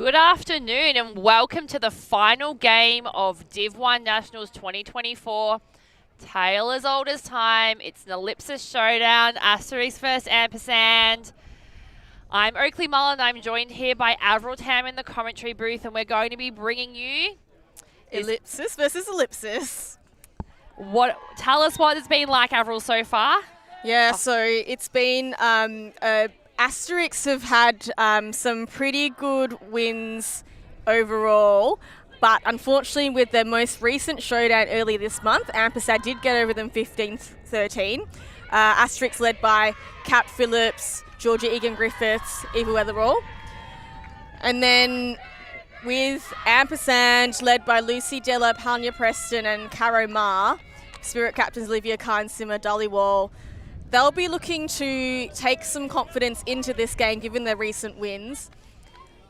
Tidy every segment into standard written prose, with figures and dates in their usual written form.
Good afternoon and welcome to the final game of Div 1 Nationals 2024. Tale as old as time. It's an ELLIPSIS showdown. Asterisk versus Ampersand. I'm Oakley Mullen. I'm joined here by Avril Tam in the commentary booth, and we're going to be bringing you ELLIPSIS versus ELLIPSIS. Tell us what it's been like, Avril, so far. Yeah, so it's been Asterisk have had some pretty good wins overall, but unfortunately with their most recent showdown early this month, Ampersand did get over them 15-13. Asterisk led by Kat Phillips, Georgia Egan-Griffiths, Eva Weatherall. And then with Ampersand led by Lucy Della, Panya Preston and Caro Ma, Spirit captains Olivia Kine, Simmer, Dolly Wall. They'll be looking to take some confidence into this game given their recent wins.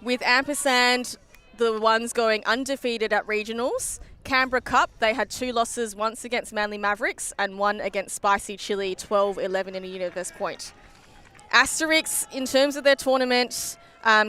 With Ampersand, the ones going undefeated at regionals. Canberra Cup, they had 2 losses, once against Manly Mavericks and one against Spicy Chili, 12-11 in a Universe point. Asterisk, in terms of their tournament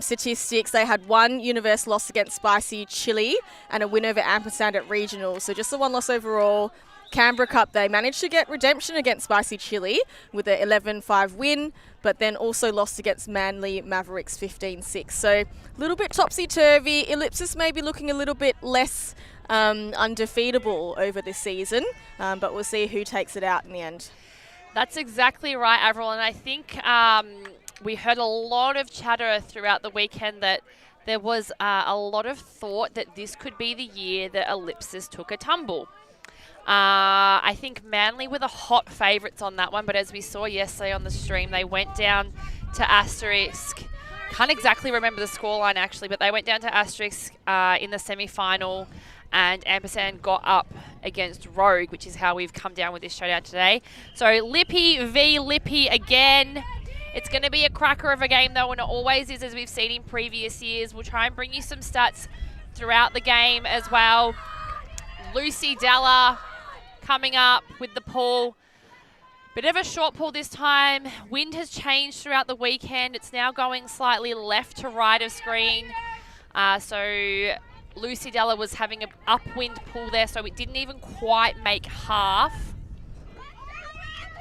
statistics, they had 1 Universe loss against Spicy Chili and a win over Ampersand at regionals. So just the 1 loss overall. Canberra Cup, they managed to get redemption against Spicy Chili with an 11-5 win, but then also lost against Manly Mavericks 15-6. So a little bit topsy-turvy. ELLIPSIS may be looking a little bit less undefeatable over this season, but we'll see who takes it out in the end. That's exactly right, Avril, and I think we heard a lot of chatter throughout the weekend that there was a lot of thought that this could be the year that ELLIPSIS took a tumble. I think Manly were the hot favourites on that one, but as we saw yesterday on the stream, they went down to Asterisk. Can't exactly remember the scoreline actually, but they went down to Asterisk in the semi-final, and Ampersand got up against Rogue, which is how we've come down with this showdown today. So Lippy v Lippy again. It's going to be a cracker of a game though, and it always is, as we've seen in previous years. We'll try and bring you some stats throughout the game as well. Lucy Della coming up with the pull. Bit of a short pull this time. Wind has changed throughout the weekend. It's now going slightly left to right of screen. So Lucy Della was having an upwind pull there, so it didn't even quite make half.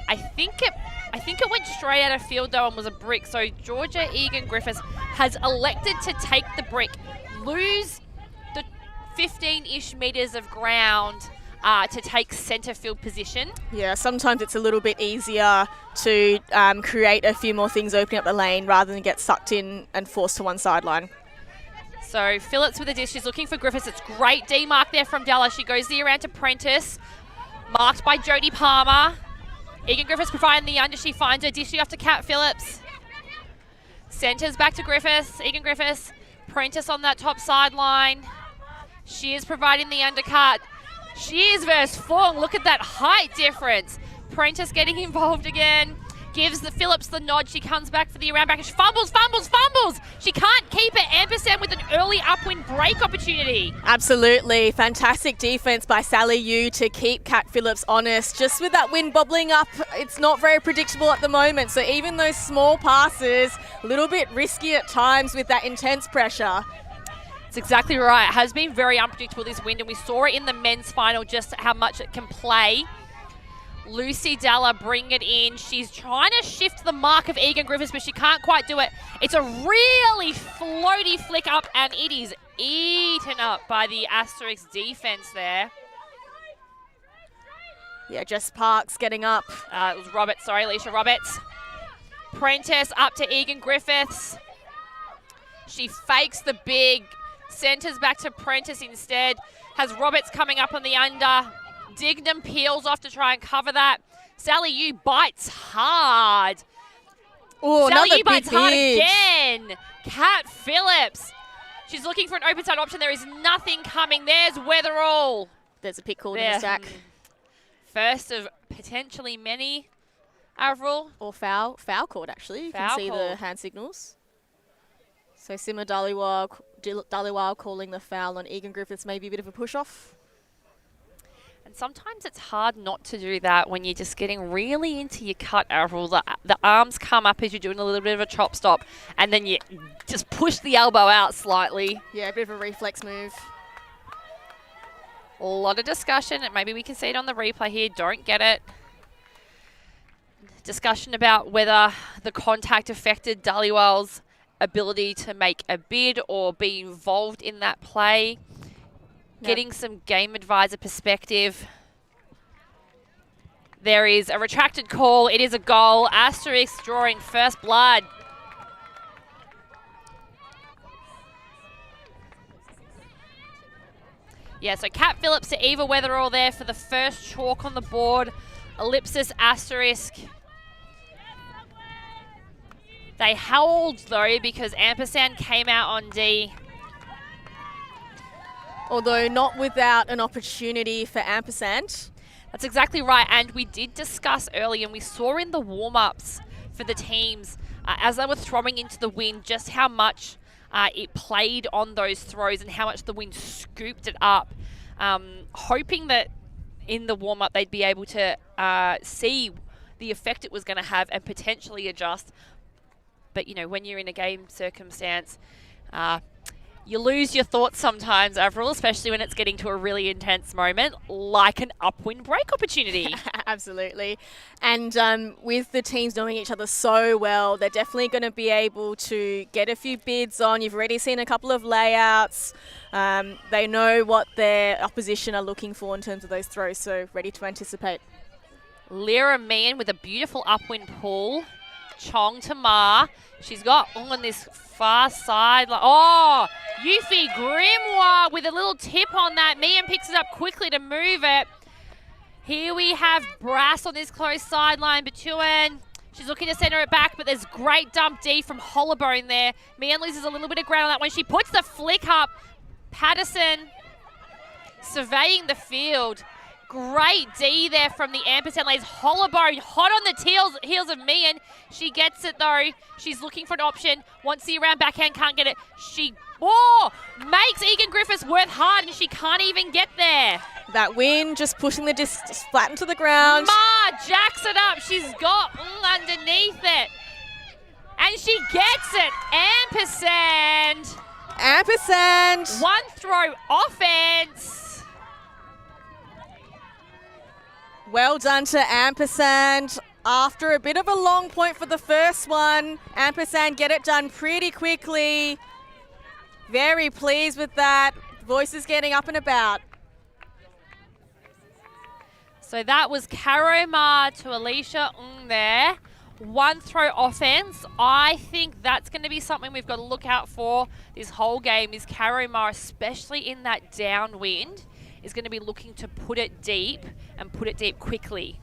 I think it went straight out of field though and was a brick. So Georgia Egan-Griffiths has elected to take the brick, lose the 15-ish metres of ground to take centre field position. Yeah, sometimes it's a little bit easier to create a few more things opening up the lane rather than get sucked in and forced to one sideline. So Phillips with a dish. She's looking for Griffiths. It's great D-mark there from Della. She goes the around to Prentice. Marked by Jodie Palmer. Egan-Griffiths providing the under. She finds her dish off to Kat Phillips. Centres back to Griffiths. Egan-Griffiths. Prentice on that top sideline. She is providing the undercut. Shears versus Fong. Look at that height difference. Prentice getting involved again. Gives the Phillips the nod. She comes back for the around back. She fumbles. She can't keep it. Ampersand with an early upwind break opportunity. Absolutely. Fantastic defense by Sally Yu to keep Kat Phillips honest. Just with that wind bobbling up, it's not very predictable at the moment. So even those small passes, a little bit risky at times with that intense pressure. That's exactly right. It has been very unpredictable, this wind, and we saw it in the men's final just how much it can play. Lucy Della bring it in. She's trying to shift the mark of Egan-Griffiths, but she can't quite do it. It's a really floaty flick up, and it is eaten up by the Asterisk defense there. Yeah, Jess Parks getting up. It was Alicia Roberts. Prentice up to Egan-Griffiths. She fakes the big, centres back to Prentice instead. Has Roberts coming up on the under. Dignam peels off to try and cover that. Sally Yu bites hard. Oh, Sally another Yu bites hard pitch. again. Kat Phillips. She's looking for an open side option. There is nothing coming. There's Weatherall. There's a pick called in the stack. First of potentially many, Avril. Or foul called actually. You can see the hand signals. So Simmer Dhaliwal calling the foul on Egan-Griffiths, maybe a bit of a push-off. And sometimes it's hard not to do that when you're just getting really into your cut, Avril. The arms come up as you're doing a little bit of a chop stop, and then you just push the elbow out slightly. Yeah, a bit of a reflex move. A lot of discussion, and maybe we can see it on the replay here. Don't get it. Discussion about whether the contact affected Dhaliwal's ability to make a bid or be involved in that play. Getting some game advisor perspective. There is a retracted call. It is a goal. Asterisk drawing first blood. Yeah, so Cat Phillips to Eva Weatherall there for the first chalk on the board. Ellipsis, Asterisk. They held though because Ampersand came out on D. Although not without an opportunity for Ampersand. That's exactly right, and we did discuss earlier, and we saw in the warm-ups for the teams, as they were throwing into the wind, just how much it played on those throws and how much the wind scooped it up. Hoping that in the warm-up they'd be able to see the effect it was going to have and potentially adjust. But, you know, when you're in a game circumstance, you lose your thoughts sometimes, Avril, especially when it's getting to a really intense moment, like an upwind break opportunity. Absolutely. And with the teams knowing each other so well, they're definitely going to be able to get a few bids on. You've already seen a couple of layouts. They know what their opposition are looking for in terms of those throws, so ready to anticipate. Lyra Meehan with a beautiful upwind pull. Chong to Ma. She's got on this far side. Oh, Yuffie Grimoire with a little tip on that. Meehan picks it up quickly to move it. Here we have Brass on this close sideline. Batuan, she's looking to center it back, but there's great dump D from Hollowbone there. Meehan loses a little bit of ground on that one. She puts the flick up. Patterson surveying the field. Great D there from the Ampersand lays. Hollowbone hot on the heels of Meehan. She gets it though. She's looking for an option. Wants the around backhand, can't get it. She makes Egan Griffiths work hard and she can't even get there. That wind just pushing the disc flat into the ground. Ma jacks it up. She's got underneath it. And she gets it. Ampersand. Ampersand. One throw offense. Well done to Ampersand. After a bit of a long point for the first one, Ampersand get it done pretty quickly. Very pleased with that. Voices getting up and about. So that was Caro Ma to Alicia there. One throw offense. I think that's going to be something we've got to look out for this whole game is Caro Ma, especially in that downwind, is going to be looking to put it deep and put it deep quickly.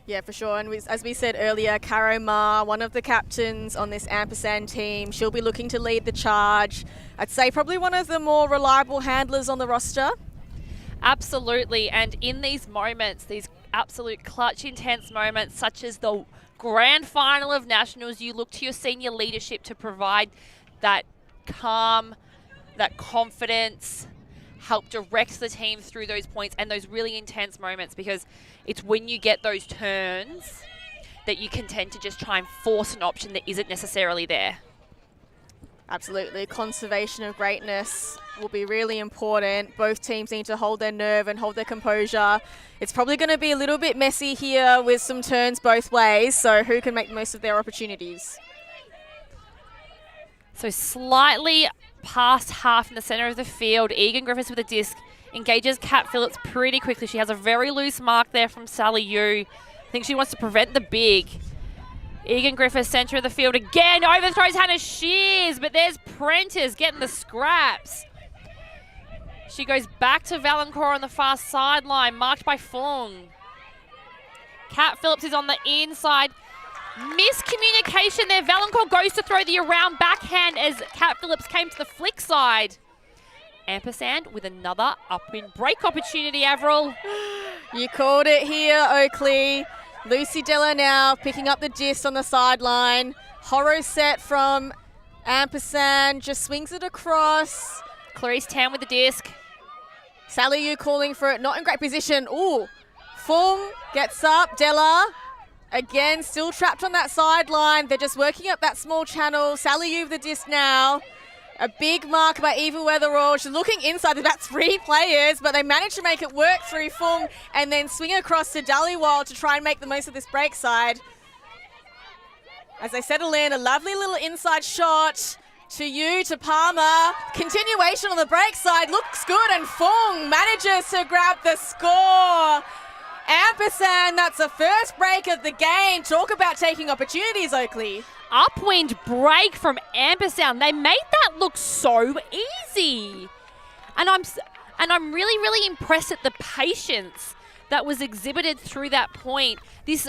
Yeah, for sure. And as we said earlier, Caro Ma, one of the captains on this Ampersand team, she'll be looking to lead the charge. I'd say probably one of the more reliable handlers on the roster. Absolutely. And in these moments, these absolute clutch, intense moments, such as the grand final of Nationals, you look to your senior leadership to provide that calm, that confidence, help direct the team through those points and those really intense moments, because it's when you get those turns that you can tend to just try and force an option that isn't necessarily there. Absolutely. Conservation of greatness will be really important. Both teams need to hold their nerve and hold their composure. It's probably going to be a little bit messy here with some turns both ways, so who can make the most of their opportunities? So slightly past half in the center of the field, Egan Griffiths with a disc engages Kat Phillips pretty quickly. She has a very loose mark there from Sally Yu. I think she wants to prevent the big. Egan Griffiths, center of the field again, overthrows Hannah Shears, but there's Prentice getting the scraps. She goes back to Valancourt on the far sideline, marked by Fung. Kat Phillips is on the inside. Miscommunication there. Valancourt goes to throw the around backhand as Kat Phillips came to the flick side. Ampersand with another upwind break opportunity, Avril. You called it here, Oakley. Lucy Della now picking up the disc on the sideline. Horror set from Ampersand, just swings it across. Clarice Tan with the disc. Sally Yu calling for it, not in great position. Ooh, Fung gets up, Della, again, still trapped on that sideline. They're just working up that small channel. Sally Yu with the disc now. A big mark by Eva Weatherall. She's looking inside. There's about 3 players, but they managed to make it work through Fung and then swing across to Dhaliwal to try and make the most of this break side. As they settle in, a lovely little inside shot to Yu, to Palmer. Continuation on the break side. Looks good, and Fung manages to grab the score. Ampersand, that's the first break of the game. Talk about taking opportunities, Oakley. Upwind break from Ampersand. They made that look so easy. And I'm really, really impressed at the patience that was exhibited through that point. This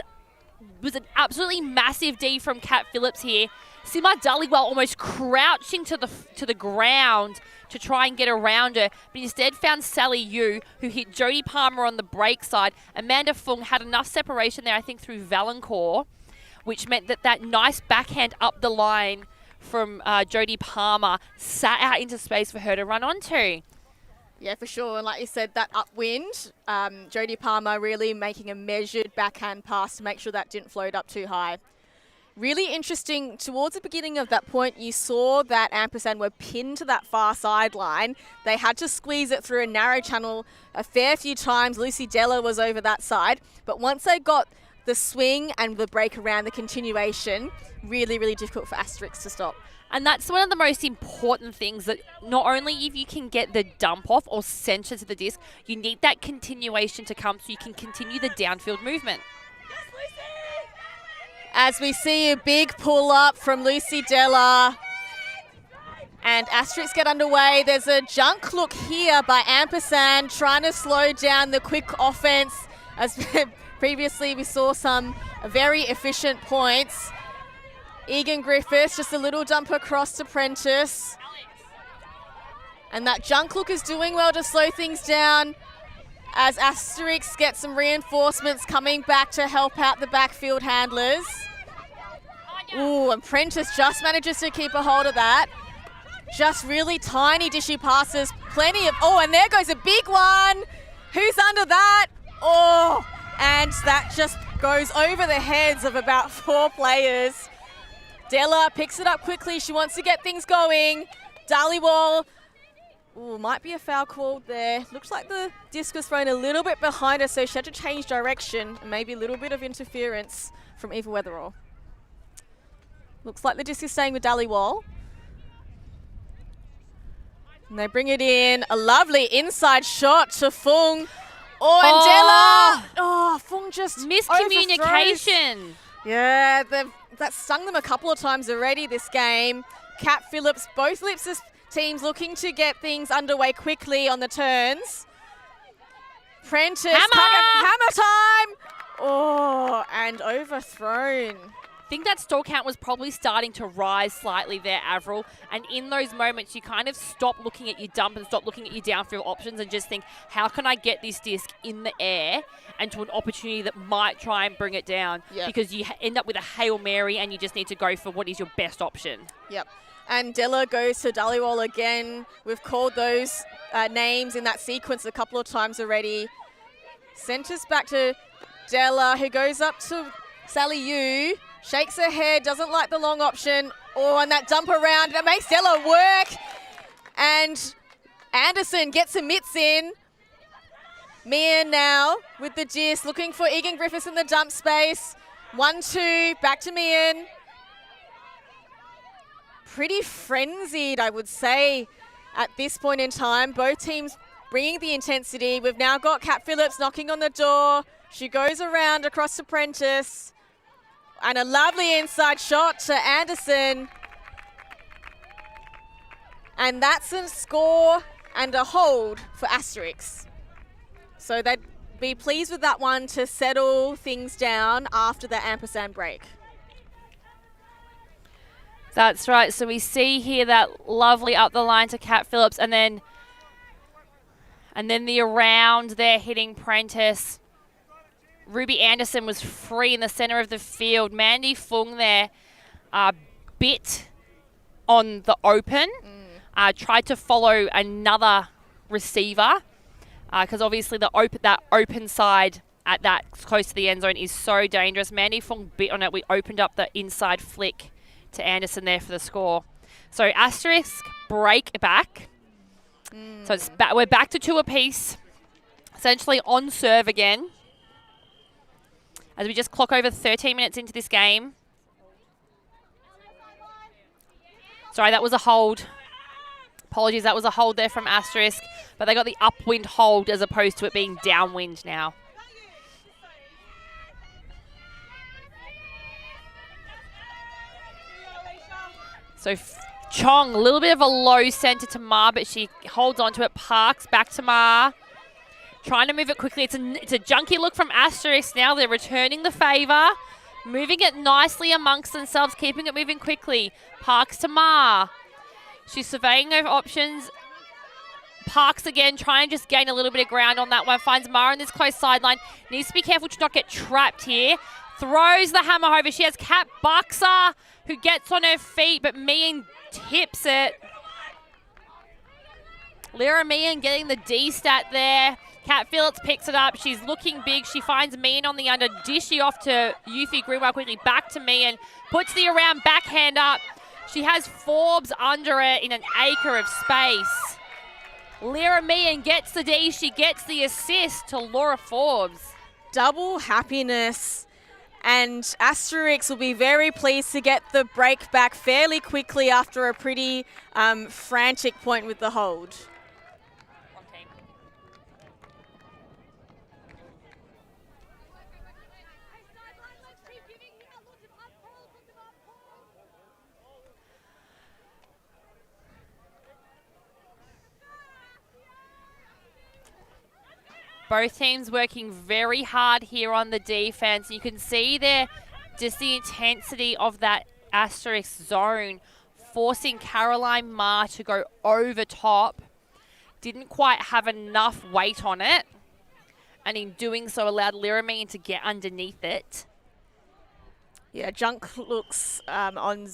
was an absolutely massive D from Kat Phillips here. Sima Dhaliwal almost crouching to the ground to try and get around her, but instead found Sally Yu, who hit Jodie Palmer on the break side. Amanda Fung had enough separation there, I think, through Valancourt, which meant that nice backhand up the line from Jodie Palmer sat out into space for her to run onto. Yeah, for sure. And like you said, that upwind, Jodie Palmer really making a measured backhand pass to make sure that didn't float up too high. Really interesting, towards the beginning of that point, you saw that Ampersand were pinned to that far sideline. They had to squeeze it through a narrow channel a fair few times. Lucy Della was over that side. But once they got the swing and the break around, the continuation, really, really difficult for Asterisk to stop. And that's one of the most important things, that not only if you can get the dump off or center to the disc, you need that continuation to come so you can continue the downfield movement. As we see a big pull up from Lucy Della. And Asterisk get underway. There's a junk look here by Ampersand trying to slow down the quick offense. As previously we saw some very efficient points. Egan Griffiths, just a little dump across to Prentice. And that junk look is doing well to slow things down as Asterisk gets some reinforcements coming back to help out the backfield handlers. Ooh, and Prentice just manages to keep a hold of that. Just really tiny dishy passes, plenty of, oh, and there goes a big one. Who's under that? Oh, and that just goes over the heads of about 4 players. Della picks it up quickly. She wants to get things going. Dhaliwal, ooh, might be a foul called there. Looks like the disc was thrown a little bit behind her, so she had to change direction, and maybe a little bit of interference from Eva Weatherall. Looks like the disc is staying with Dhaliwal. And they bring it in. A lovely inside shot to Fung. Oh, and Della. Oh, Fung just miscommunication. Overthrows. Yeah, that's stung them a couple of times already this game. Kat Phillips, both ELLIPSIS teams looking to get things underway quickly on the turns. Prentice, hammer time. Oh, and overthrown. I think that stall count was probably starting to rise slightly there, Avril. And in those moments, you kind of stop looking at your dump and stop looking at your downfield options and just think, how can I get this disc in the air and to an opportunity that might try and bring it down? Yep. Because you end up with a Hail Mary and you just need to go for what is your best option. Yep. And Della goes to Dhaliwal again. We've called those names in that sequence a couple of times already. Centers back to Della, who goes up to Sally Yu. Shakes her head, doesn't like the long option. Oh, and that dump around, that makes Della work. And Anderson gets some mitts in. Meehan now with the disc, looking for Egan Griffiths in the dump space. 1-2, back to Meehan. Pretty frenzied, I would say, at this point in time. Both teams bringing the intensity. We've now got Kat Phillips knocking on the door. She goes around across to Prentice. And a lovely inside shot to Anderson. And that's a score and a hold for Asterisk. So they'd be pleased with that one to settle things down after the Ampersand break. That's right. So we see here that lovely up the line to Kat Phillips, and then the around there hitting Prentice. Ruby Anderson was free in the center of the field. Mandy Fung there bit on the open, tried to follow another receiver, because obviously that open side at that close to the end zone is so dangerous. Mandy Fong bit on it. We opened up the inside flick to Anderson there for the score. So Asterisk break back. So we're back to 2 apiece. Essentially on serve again. As we just clock over 13 minutes into this game. Sorry, that was a hold. Apologies, that was a hold there from Asterisk. But they got the upwind hold as opposed to it being downwind now. So Chong, a little bit of a low centre to Ma, but she holds on to it. Parks back to Ma. Trying to move it quickly. It's a junky look from Asterisk now. They're returning the favour. Moving it nicely amongst themselves, keeping it moving quickly. Parks to Ma. She's surveying over options. Parks again, trying to just gain a little bit of ground on that one. Finds Ma on this close sideline. Needs to be careful to not get trapped here. Throws the hammer over. She has Kat Buxer, who gets on her feet, but Meehan tips it. Lyra Meehan getting the D stat there. Kat Phillips picks it up. She's looking big. She finds Meehan on the under. Dishy off to Yuffie Greenwell quickly. Back to Meehan. Puts the around backhand up. She has Forbes under it in an acre of space. Lyra Meehan gets the D. She gets the assist to Laura Forbes. Double happiness. And Asterisk will be very pleased to get the break back fairly quickly after a pretty frantic point with the hold. Both teams working very hard here on the defense. You can see there just the intensity of that Asterisk zone, forcing Caroline Ma to go over top. Didn't quite have enough weight on it, and in doing so allowed Lyra Meehan to get underneath it. Yeah, junk looks on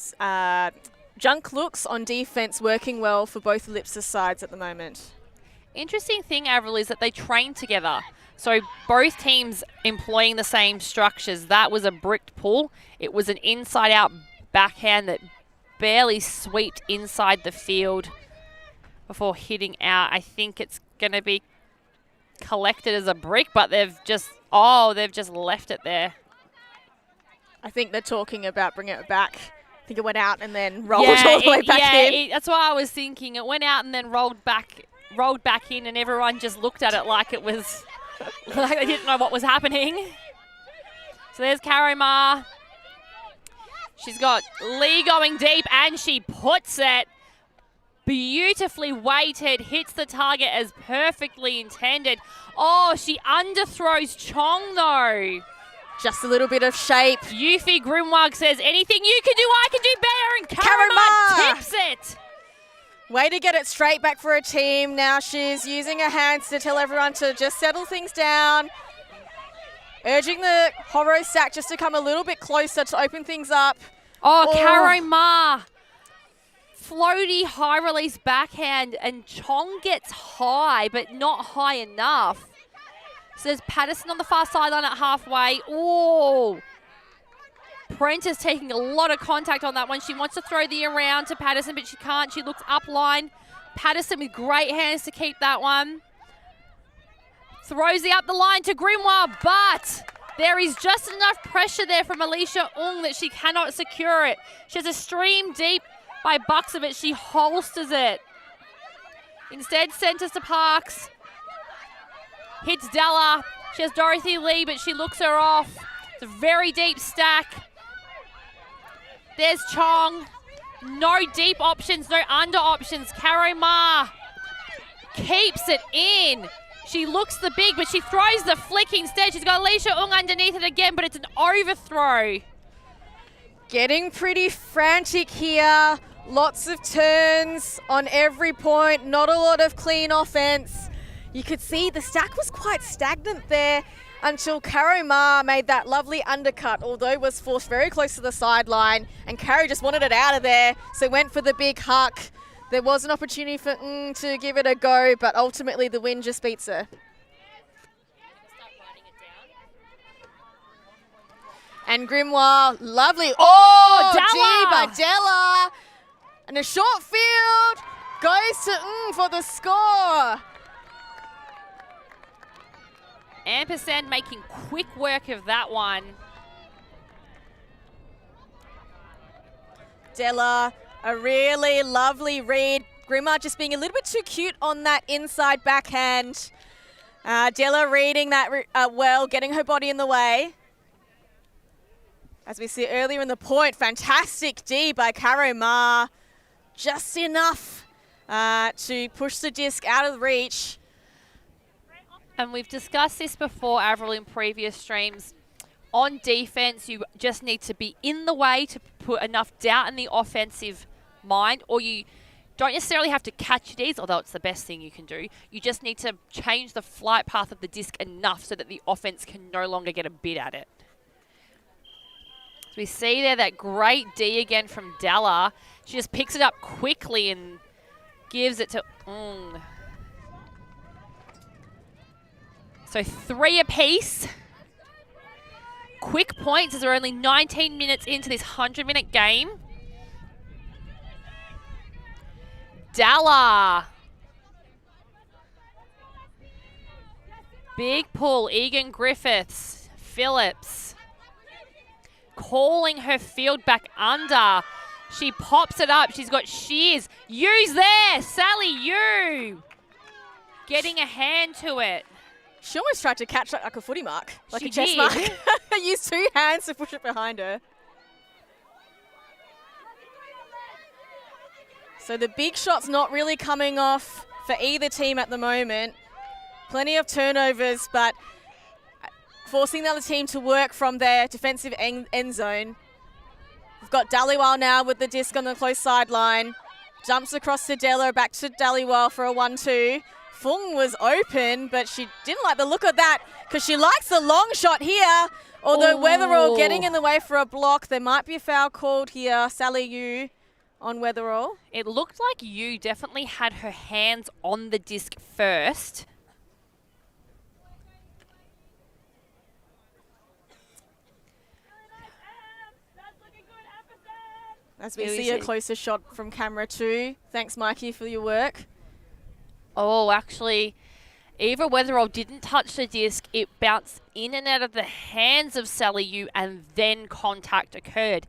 defense working well for both ELLIPSIS sides at the moment. Interesting thing, Avril, is that they train together. So both teams employing the same structures. That was a bricked pull. It was an inside-out backhand that barely swept inside the field before hitting out. I think it's going to be collected as a brick, but they've just left it there. I think they're talking about bringing it back. I think it went out and then rolled all the way back in. That's what I was thinking. It went out and then rolled back in, and everyone just looked at it like it was like they didn't know what was happening. So there's Caro Ma. She's got Lee going deep, and she puts it beautifully weighted, hits the target as perfectly intended. Oh, she underthrows Chong though. Just a little bit of shape. Yuffie Grimwag says, anything you can do, I can do better, and Caro Ma tips it. Way to get it straight back for a team. Now she's using her hands to tell everyone to just settle things down. Urging the Horo stack just to come a little bit closer to open things up. Oh, Caro Ma. Floaty high release backhand, and Chong gets high, but not high enough. So there's Patterson on the far sideline at halfway. Oh. Prentice taking a lot of contact on that one. She wants to throw the around to Patterson, but she can't. She looks up line. Patterson with great hands to keep that one. Throws it up the line to Grimoire, but there is just enough pressure there from Alicia Ung that she cannot secure it. She has a stream deep by Buxer, but she holsters it. Instead, centers to Parks. Hits Della. She has Dorothy Lee, but she looks her off. It's a very deep stack. There's Chong. No deep options, no under options. Caro Ma keeps it in. She looks the big, but she throws the flick instead. She's got Alicia Ung underneath it again, but it's an overthrow. Getting pretty frantic here. Lots of turns on every point. Not a lot of clean offense. You could see the stack was quite stagnant there until Caro Ma made that lovely undercut, although was forced very close to the sideline, and Caro just wanted it out of there, so went for the big huck. There was an opportunity for to give it a go, but ultimately the wind just beats her. And Grimoire, lovely. Oh, D by Della! Della. And a short field goes to for the score. Ampersand making quick work of that one. Della, a really lovely read. Grimoire just being a little bit too cute on that inside backhand. Della reading that well, getting her body in the way. As we see earlier in the point, fantastic D by Caro Ma. Just enough to push the disc out of reach. And we've discussed this before, Avril, in previous streams. On defense, you just need to be in the way to put enough doubt in the offensive mind, or you don't necessarily have to catch these, although it's the best thing you can do. You just need to change the flight path of the disc enough so that the offense can no longer get a bit at it. So we see there that great D again from Della. She just picks it up quickly and gives it to So 3 apiece. Quick points as we're only 19 minutes into this 100-minute game. Dalla. Big pull, Egan Griffiths, Phillips. Calling her field back under. She pops it up, she's got shears. Yu's there, Sally Yu. Getting a hand to it. She almost tried to catch like a footy mark, like She a chest did. mark. Used 2 hands to push it behind her. So the big shot's not really coming off for either team at the moment. Plenty of turnovers, but forcing the other team to work from their defensive end zone. We've got Dhaliwal now with the disc on the close sideline. Jumps across to Della, back to Dhaliwal for a 1-2. Fung was open, but she didn't like the look of that because she likes the long shot here. Although Weatherall getting in the way for a block. There might be a foul called here. Sally Yu on Weatherall. It looked like Yu definitely had her hands on the disc first. As we see a closer shot from camera 2. Thanks, Mikey, for your work. Oh, actually, Eva Weatherall didn't touch the disc. It bounced in and out of the hands of Sally Yu, and then contact occurred.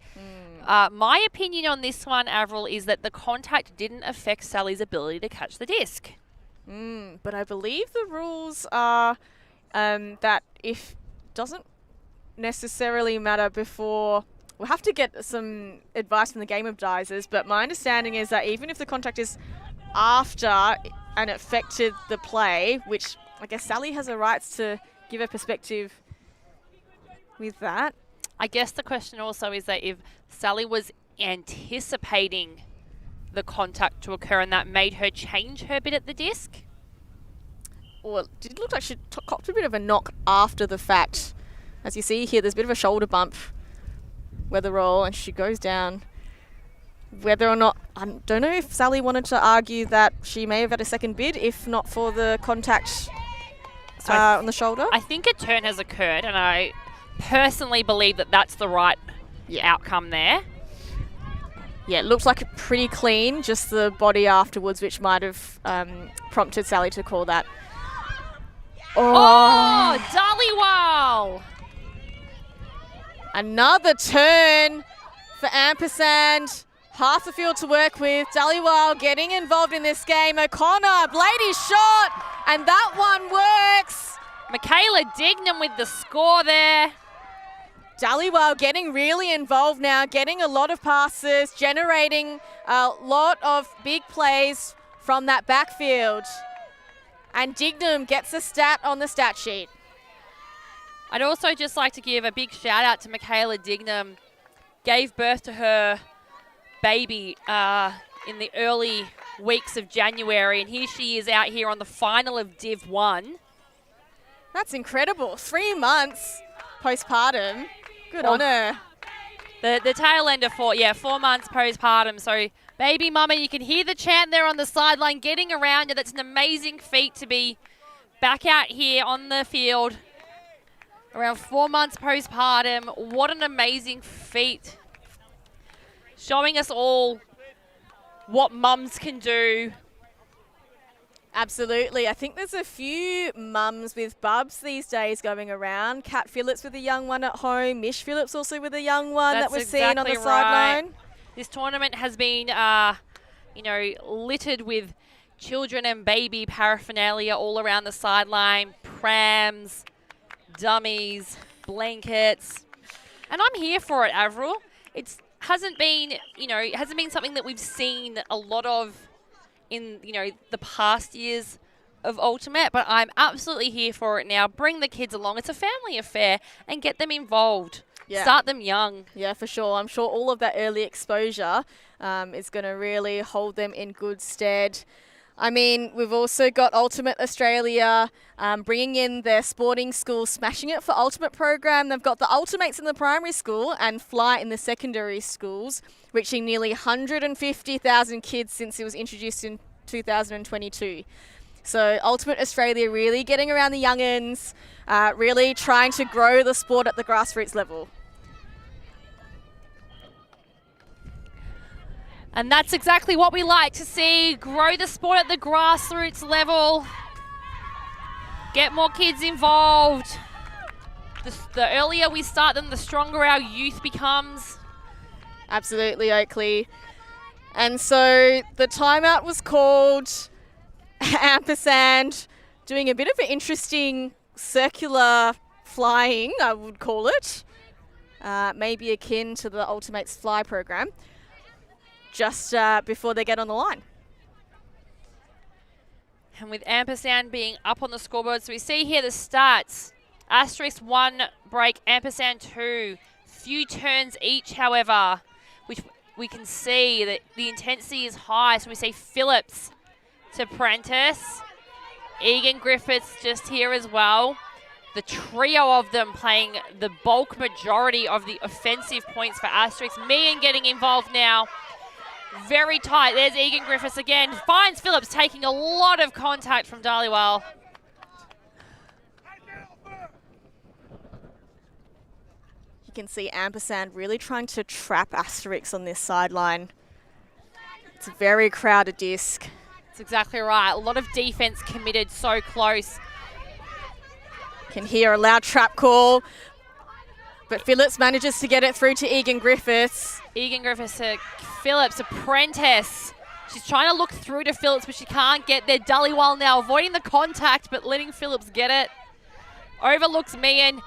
My opinion on this one, Avril, is that the contact didn't affect Sally's ability to catch the disc. But I believe the rules are that if doesn't necessarily matter before. We'll have to get some advice from the game advisors, but my understanding is that even if the contact is after and affected the play, which I guess Sally has a right to give a perspective with that. I guess the question also is that if Sally was anticipating the contact to occur and that made her change her bit at the disc. Well, it did look like she copped a bit of a knock after the fact. As you see here, there's a bit of a shoulder bump. Weatherall, and she goes down. Whether or not, I don't know if Sally wanted to argue that she may have had a second bid if not for the contact on the shoulder. I think a turn has occurred, and I personally believe that that's the right outcome there. Yeah, it looks like pretty clean, just the body afterwards, which might have prompted Sally to call that. Oh, Dhaliwal! Another turn for Ampersand. Half the field to work with. Dhaliwal getting involved in this game. O'Connor, Blady shot, and that one works. Michaela Dignam with the score there. Dhaliwal getting really involved now, getting a lot of passes, generating a lot of big plays from that backfield. And Dignam gets a stat on the stat sheet. I'd also just like to give a big shout out to Michaela Dignam. Gave birth to her baby in the early weeks of January, and here she is out here on the final of Div 1. That's incredible. 3 months postpartum. Good on her. The tail end of 4 months postpartum. So, baby mama, you can hear the chant there on the sideline getting around you. That's an amazing feat to be back out here on the field. Around 4 months postpartum. What an amazing feat. Showing us all what mums can do. Absolutely. I think there's a few mums with bubs these days going around. Kat Phillips with a young one at home. Mish Phillips also with a young one that we're seeing on the sideline. This tournament has been, you know, littered with children and baby paraphernalia all around the sideline. Prams, dummies, blankets. And I'm here for it, Avril. It hasn't been something that we've seen a lot of in, you know, the past years of Ultimate, but I'm absolutely here for it now. Bring the kids along. It's a family affair and get them involved. Yeah. Start them young. Yeah, for sure. I'm sure all of that early exposure is going to really hold them in good stead. I mean, we've also got Ultimate Australia bringing in their sporting school, Smashing It for Ultimate program. They've got the Ultimates in the primary school and Fly in the secondary schools, reaching nearly 150,000 kids since it was introduced in 2022. So Ultimate Australia really getting around the young'uns, really trying to grow the sport at the grassroots level. And that's exactly what we like to see. Grow the sport at the grassroots level. Get more kids involved. The earlier we start them, the stronger our youth becomes. Absolutely, Oakley. And so the timeout was called. Ampersand doing a bit of an interesting circular flying, I would call it. Maybe akin to the Ultimates Fly program. Just before they get on the line. And with Ampersand being up on the scoreboard, so we see here the stats. Asterisk 1 break, Ampersand 2. Few turns each, however, which we can see that the intensity is high. So we see Phillips to Prentice. Egan Griffiths just here as well. The trio of them playing the bulk majority of the offensive points for Asterisk. Meehan getting involved now. Very tight. There's Egan Griffiths again. Finds Phillips taking a lot of contact from Dhaliwal. You can see Ampersand really trying to trap Asterisk on this sideline. It's a very crowded disc. That's exactly right. A lot of defense committed so close. Can hear a loud trap call. But Phillips manages to get it through to Egan Griffiths. Egan Griffiths to Phillips, Apprentice. She's trying to look through to Phillips, but she can't get there. Dhaliwal now avoiding the contact, but letting Phillips get it. Overlooks Meehan.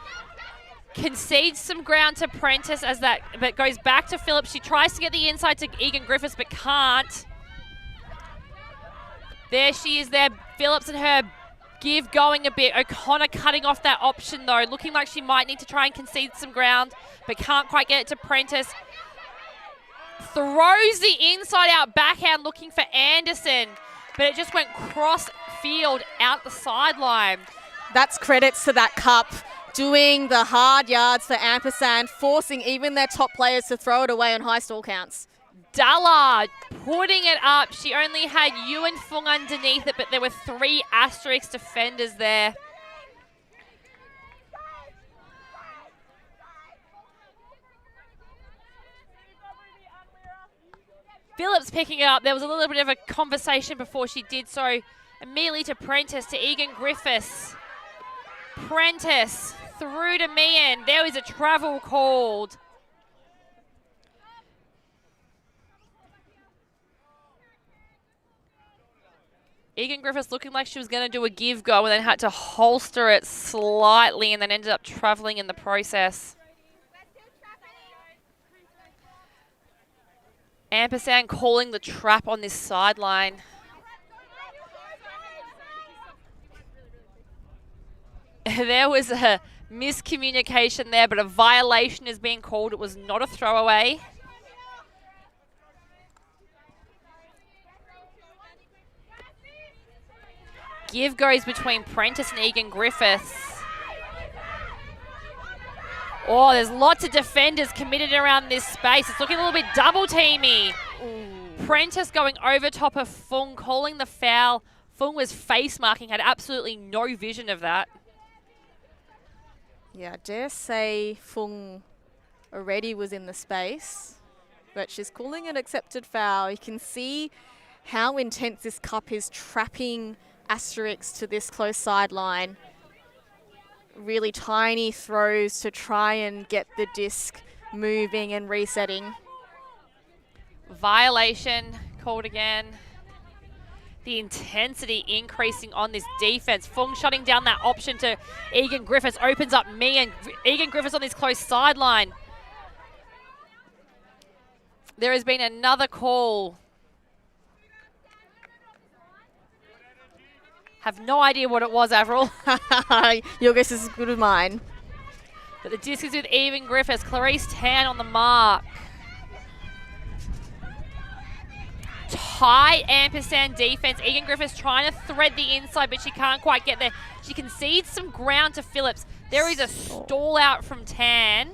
Concedes some ground to Prentice as that, but goes back to Phillips. She tries to get the inside to Egan Griffiths, but can't. There she is there. Phillips and her give going a bit. O'Connor cutting off that option though. Looking like she might need to try and concede some ground, but can't quite get it to Prentice. Throws the inside out backhand looking for Anderson, but it just went cross field out the sideline. That's credits to that cup. Doing the hard yards for Ampersand, forcing even their top players to throw it away on high stall counts. Dalla putting it up. She only had Ewan Fung underneath it, but there were 3 Asterisk defenders there. Phillips picking it up. There was a little bit of a conversation before she did so. Immediately to Prentice, to Egan Griffiths. Prentice through to Meehan. There was a travel called. Egan Griffiths looking like she was going to do a give go and then had to holster it slightly and then ended up travelling in the process. Ampersand calling the trap on this sideline. There was a miscommunication there, but a violation is being called. It was not a throwaway. Give goes between Prentice and Egan Griffiths. Oh, there's lots of defenders committed around this space. It's looking a little bit double-teamy. Prentice going over top of Fung, calling the foul. Fung was face-marking, had absolutely no vision of that. Yeah, I dare say Fung already was in the space, but she's calling an accepted foul. You can see how intense this cup is, trapping Asterisk to this close sideline. Really tiny throws to try and get the disc moving and resetting. Violation called again. The intensity increasing on this defense. Fung shutting down that option to Egan Griffiths. Opens up me and Egan Griffiths on this close sideline. There has been another call. Have no idea what it was, Avril. Your guess is as good as mine. But the disc is with Egan Griffiths. Clarice Tan on the mark. Tight Ampersand defense. Egan Griffiths trying to thread the inside, but she can't quite get there. She concedes some ground to Phillips. There is a stall out from Tan.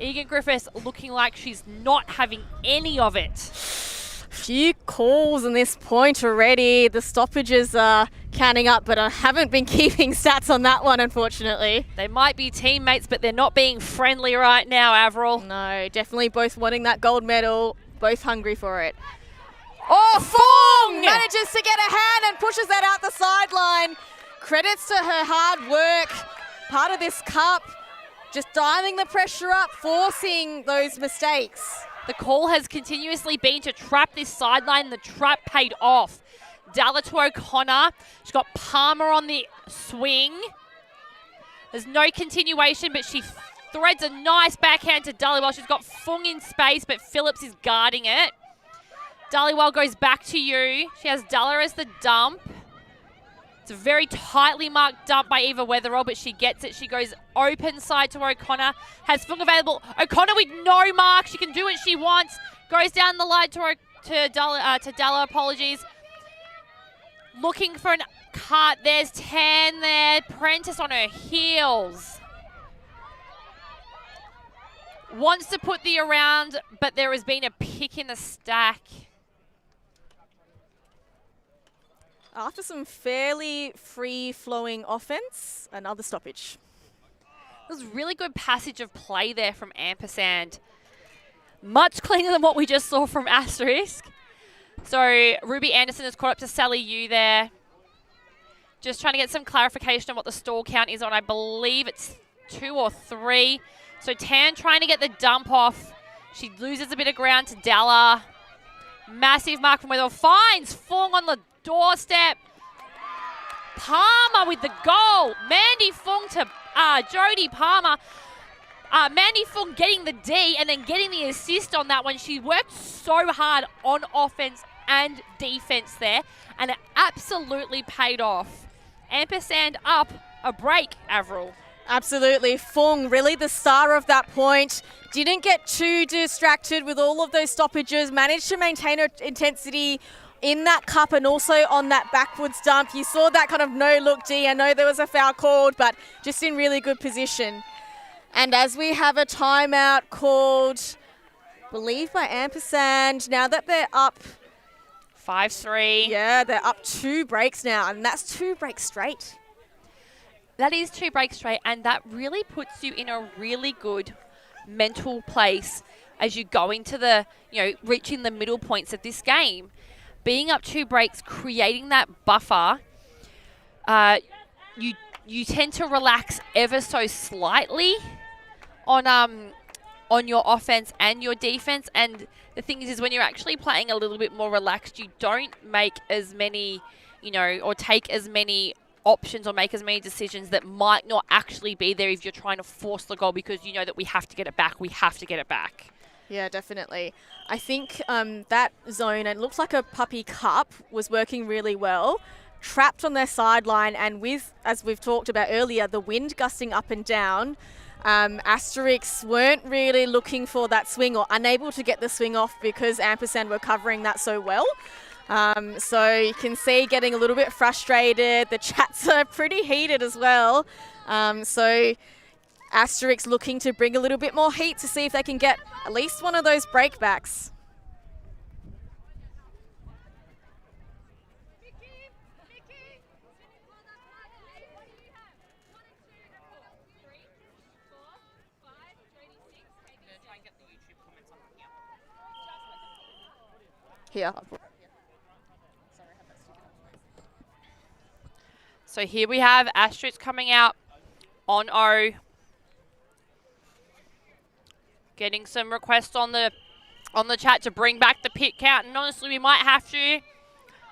Egan Griffiths looking like she's not having any of it. Few calls on this point already. The stoppages are counting up, but I haven't been keeping stats on that one, unfortunately. They might be teammates, but they're not being friendly right now, Avril. No, definitely both wanting that gold medal, both hungry for it. Oh, Fung manages to get a hand and pushes that out the sideline. Credits to her hard work. Part of this cup, just dialing the pressure up, forcing those mistakes. The call has continuously been to trap this sideline. The trap paid off. Dalla to O'Connor. She's got Palmer on the swing. There's no continuation, but she threads a nice backhand to Dhaliwal. She's got Fung in space, but Phillips is guarding it. Dhaliwal goes back to you. She has Dalla as the dump. It's a very tightly marked dump by Eva Weatherall, but she gets it. She goes open side to O'Connor. Has Fung available. O'Connor with no mark. She can do what she wants. Goes down the line to Dalla. Apologies. Looking for an cut. There's Tan there. Prentice on her heels. Wants to put the around, but there has been a pick in the stack. After some fairly free-flowing offense, another stoppage. It was really good passage of play there from Ampersand. Much cleaner than what we just saw from Asterisk. So Ruby Anderson has caught up to Sally Yu there. Just trying to get some clarification on what the stall count is on. I believe it's 2 or 3. So Tan trying to get the dump off. She loses a bit of ground to Dalla. Massive mark from Weatherall. Finds Fung on the doorstep. Palmer with the goal. Mandy Fung to Jodie Palmer. Mandy Fung getting the D and then getting the assist on that one. She worked so hard on offense and defense there, and it absolutely paid off. Ampersand up a break, Avril. Absolutely. Fung, really the star of that point. Didn't get too distracted with all of those stoppages. Managed to maintain her intensity in that cup and also on that backwards dump. You saw that kind of no-look D. I know there was a foul called, but just in really good position. And as we have a timeout called, I believe by Ampersand, now that they're up 5-3. Yeah, they're up 2 breaks now, and that's 2 breaks straight. That is 2 breaks straight, and that really puts you in a really good mental place as you go into the, reaching the middle points of this game. Being up 2 breaks, creating that buffer, you tend to relax ever so slightly on your offense and your defense. And the thing is when you're actually playing a little bit more relaxed, you don't make as many, or take as many options or make as many decisions that might not actually be there if you're trying to force the goal, because you know that we have to get it back. We have to get it back. Yeah, definitely. I think that zone, it looks like a puppy cup, was working really well. Trapped on their sideline, and with, as we've talked about earlier, the wind gusting up and down, Asterisks weren't really looking for that swing or unable to get the swing off because Ampersand were covering that so well. So you can see getting a little bit frustrated. The chats are pretty heated as well. So Asterisks looking to bring a little bit more heat to see if they can get at least one of those breakbacks. Here. So here we have Asterisk coming out on O. Getting some requests on the chat to bring back the pit count, and honestly, we might have to.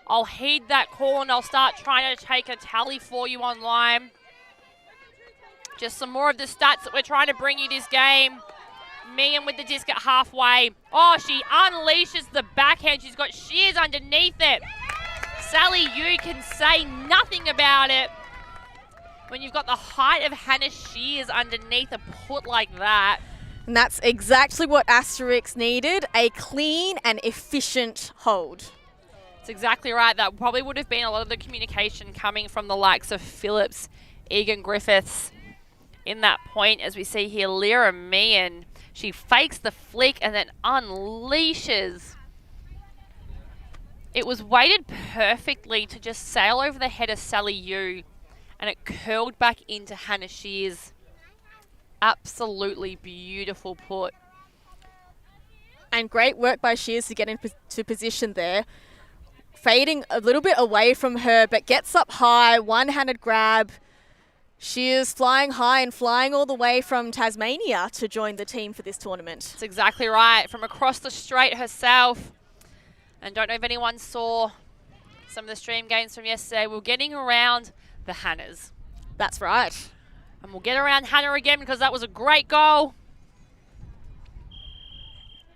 I'll heed that call and I'll start trying to take a tally for you online. Just some more of the stats that we're trying to bring you this game. Megan with the disc at halfway. Oh, she unleashes the backhand. She's got shears underneath it. Sally Yu can say nothing about it when you've got the height of Hannah Shears underneath a put like that. And that's exactly what Asterisk needed, a clean and efficient hold. That's exactly right. That probably would have been a lot of the communication coming from the likes of Phillips, Egan Griffiths in that point. As we see here, Lyra Meehan, she fakes the flick and then unleashes. It was weighted perfectly to just sail over the head of Sally Yu, and it curled back into Hannah Shears. Absolutely beautiful put. And great work by Shears to get into position there. Fading a little bit away from her, but gets up high, one-handed grab. Shears flying high and flying all the way from Tasmania to join the team for this tournament. That's exactly right. From across the straight herself. And don't know if anyone saw some of the stream games from yesterday. We're getting around the Hannahs. That's right. And we'll get around Hannah again because that was a great goal.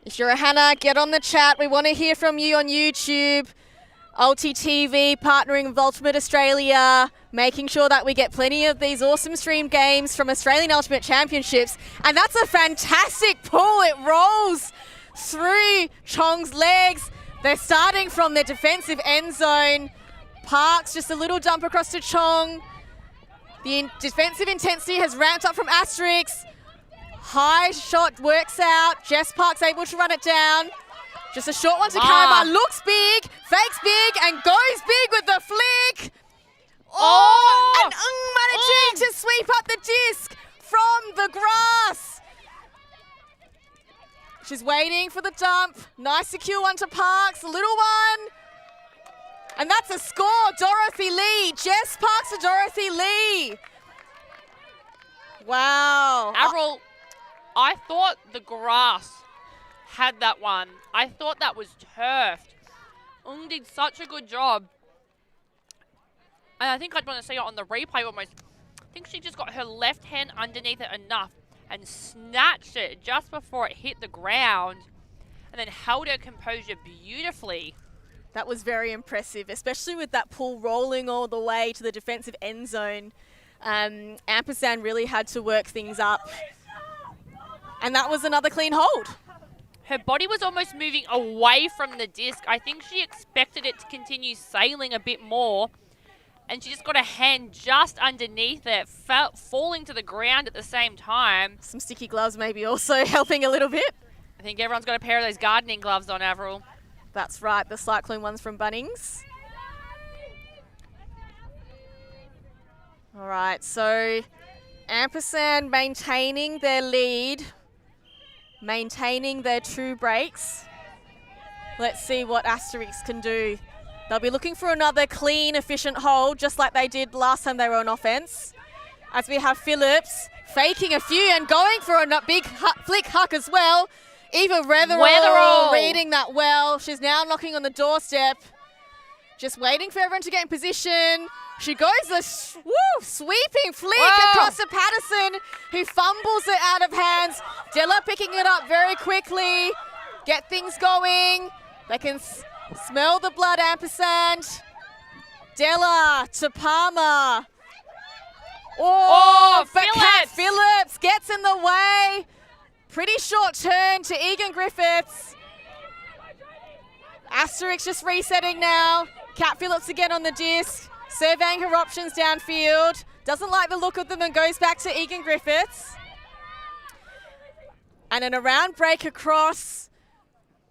If you're a Hannah, get on the chat. We want to hear from you on YouTube. ULTI.TV partnering with Ultimate Australia, making sure that we get plenty of these awesome stream games from Australian Ultimate Championships. And that's a fantastic pull. It rolls through Chong's legs. They're starting from their defensive end zone. Parks, just a little dump across to Chong. The defensive intensity has ramped up from Asterisk. High shot works out. Jess Park's able to run it down. Just a short one to Karama. Looks big, fakes big, and goes big with the flick. And managing to sweep up the disc from the grass. She's waiting for the dump. Nice secure one to Parks. Little one. And that's a score. Dorothy Lee. Jess Parks to Dorothy Lee. Wow. Avril, I thought the grass had that one. I thought that was turfed. Did such a good job. And I think I'd want to see it on the replay almost. I think she just got her left hand underneath it enough and snatched it just before it hit the ground and then held her composure beautifully. That was very impressive, especially with that pull rolling all the way to the defensive end zone. Ampersand really had to work things up. And that was another clean hold. Her body was almost moving away from the disc. I think she expected it to continue sailing a bit more. And she just got a hand just underneath it, falling to the ground at the same time. Some sticky gloves maybe also helping a little bit. I think everyone's got a pair of those gardening gloves on, Avril. That's right, the cyclone ones from Bunnings. All right, so Ampersand maintaining their lead, maintaining their true breaks. Let's see what Asterisk can do. They'll be looking for another clean, efficient hold, just like they did last time they were on offense. As we have Phillips faking a few and going for a big flick huck as well. Eva Weatherall reading that well. She's now knocking on the doorstep. Just waiting for everyone to get in position. She goes the sweeping flick across to Patterson, who fumbles it out of hands. Della picking it up very quickly. Get things going. They can smell the blood, Ampersand. Della to Palmer. But Kat Phillips gets in the way. Pretty short turn to Egan Griffiths. Asterisk just resetting now. Kat Phillips again on the disc. Surveying her options downfield. Doesn't like the look of them and goes back to Egan Griffiths. And an around break across.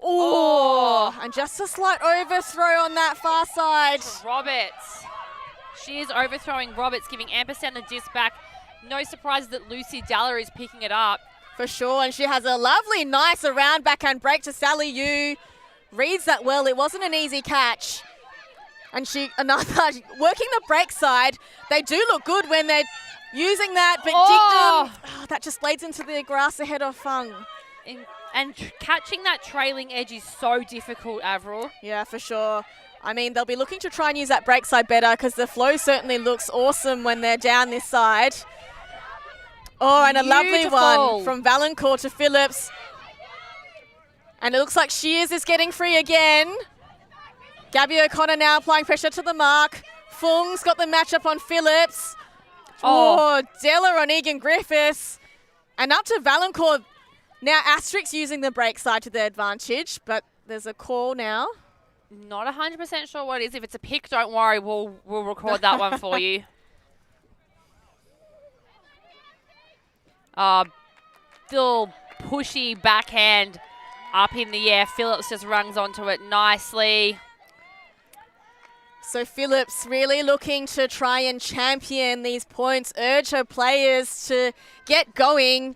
And just a slight overthrow on that far side. Roberts. She is overthrowing Roberts, giving Ampersand the disc back. No surprise that Lucy Dalla is picking it up. For sure, and she has a lovely, nice around backhand break to Sally Yu. reads that well. It wasn't an easy catch. And another working the break side. They do look good when they're using that, but Dignam, that just lays into the grass ahead of Fung. And catching that trailing edge is so difficult, Avril. Yeah, for sure. I mean, they'll be looking to try and use that break side better because the flow certainly looks awesome when they're down this side. Oh, and a lovely one from Valancourt to Phillips. And it looks like Shears is getting free again. Gabby O'Connor now applying pressure to the mark. Fung's got the matchup on Phillips. Oh, Della on Egan Griffiths. And up to Valancourt. Now Asterisk using the break side to their advantage, but there's a call now. Not 100% sure what it is. If it's a pick, don't worry. We'll record that one for you. Still pushy backhand up in the air. Phillips just runs onto it nicely. So Phillips really looking to try and champion these points, urge her players to get going.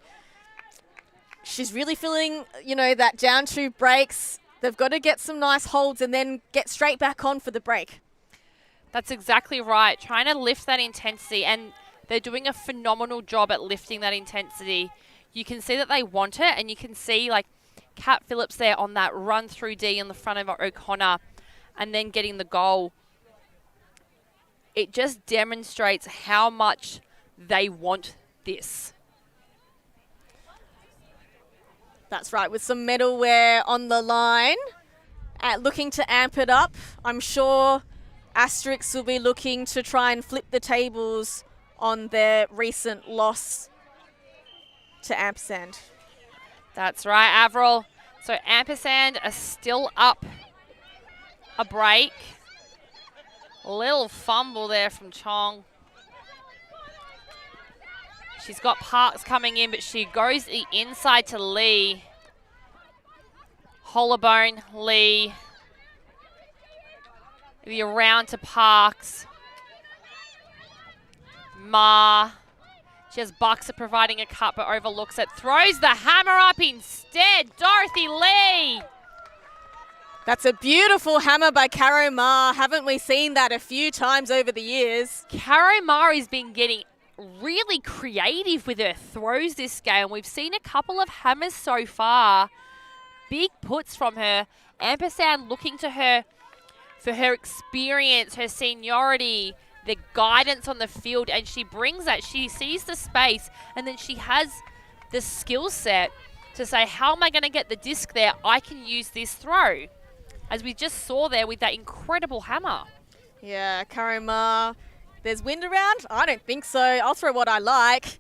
She's really feeling, that down 2 breaks. They've got to get some nice holds and then get straight back on for the break. That's exactly right. Trying to lift that intensity, and they're doing a phenomenal job at lifting that intensity. You can see that they want it, and you can see Kat Phillips there on that run through D in the front of O'Connor and then getting the goal. It just demonstrates how much they want this. That's right, with some medalware on the line. Looking to amp it up. I'm sure Asterisk will be looking to try and flip the tables on their recent loss to Ampersand. That's right, Avril. So Ampersand are still up a break. Little fumble there from Chong. She's got Parks coming in, but she goes the inside to Lee. Hollowbone, Lee. The around to Parks. Ma. She has Buxer providing a cut, but overlooks it. Throws the hammer up instead. Dorothy Lee. That's a beautiful hammer by Caro Ma. Haven't we seen that a few times over the years? Caro Ma has been getting really creative with her throws this game. We've seen a couple of hammers so far. Big puts from her. Ampersand looking to her for her experience, her seniority, the guidance on the field, and she brings that. She sees the space, and then she has the skill set to say, how am I going to get the disc there? I can use this throw, as we just saw there with that incredible hammer. Yeah, Caro Ma. There's wind around? I don't think so. I'll throw what I like.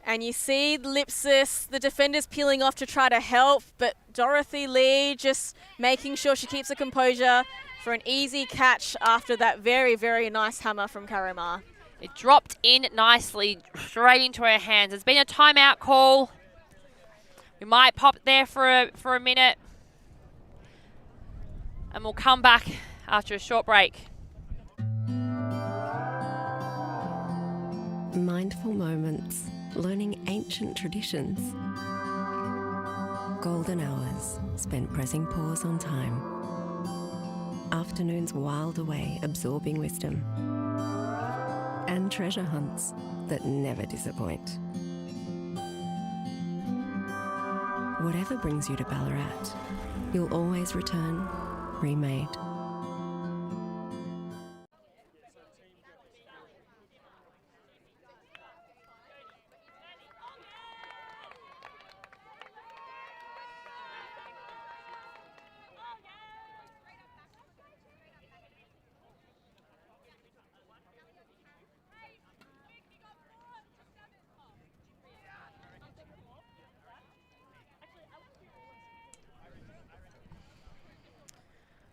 And you see the ELLIPSIS, the defenders peeling off to try to help, but Dorothy Lee just making sure she keeps her composure for an easy catch after that very, very nice hammer from Caro Ma. It dropped in nicely, straight into her hands. There's been a timeout call. We might pop there for a minute. And we'll come back after a short break. Mindful moments, learning ancient traditions. Golden hours spent pressing pause on time. Afternoons whiled away absorbing wisdom. And treasure hunts that never disappoint. Whatever brings you to Ballarat, you'll always return remade.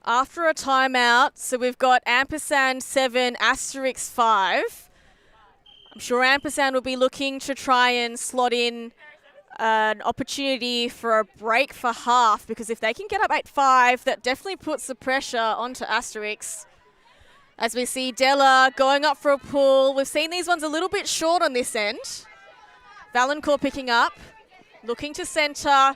After a timeout, so we've got Ampersand 7, Asterisk 5. I'm sure Ampersand will be looking to try and slot in an opportunity for a break for half, because if they can get up 8-5, that definitely puts the pressure onto Asterisk. As we see Della going up for a pull. We've seen these ones a little bit short on this end. Valancourt picking up, looking to centre.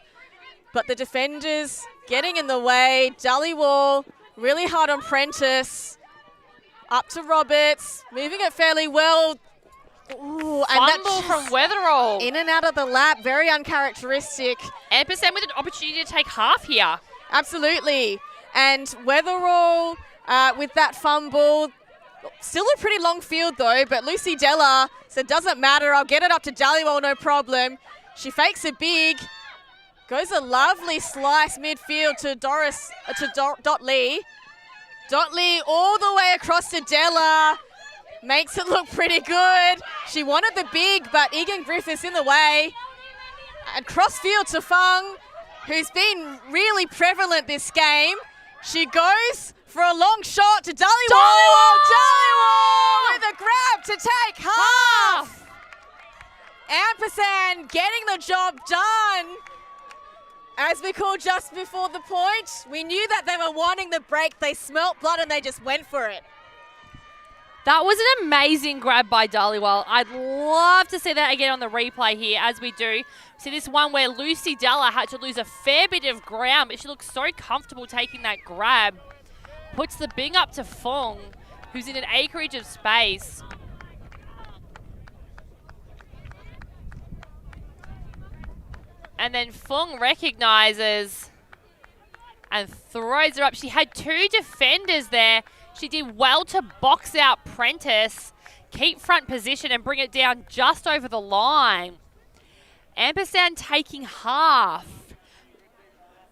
but the defenders getting in the way. Dhaliwal really hard on Prentice. Up to Roberts, moving it fairly well. Ooh, and Fumble from Weatherall. in and out of the lap, very uncharacteristic. Ampersand with an opportunity to take half here. Absolutely. And Weatherall with that fumble. Still a pretty long field though, but Lucy Della said, doesn't matter, I'll get it up to Dhaliwal, no problem. She fakes it big. Goes a lovely slice midfield to Dot Lee. Dot Lee all the way across to Della. Makes it look pretty good. She wanted the big, but Egan Griffiths in the way. And crossfield to Fung, who's been really prevalent this game. She goes for a long shot to Dhaliwal. Dhaliwal with a grab to take half. Ampersand getting the job done. As we called just before the point, we knew that they were wanting the break. They smelt blood and they just went for it. That was an amazing grab by Dhaliwal. I'd love to see that again on the replay here, as we do. See this one where Lucy Della had to lose a fair bit of ground, but she looks so comfortable taking that grab. Puts the bing up to Fung, who's in an acreage of space. And then Fung recognises and throws her up. She had two defenders there. She did well to box out Prentice, keep front position and bring it down just over the line. Ampersand taking half.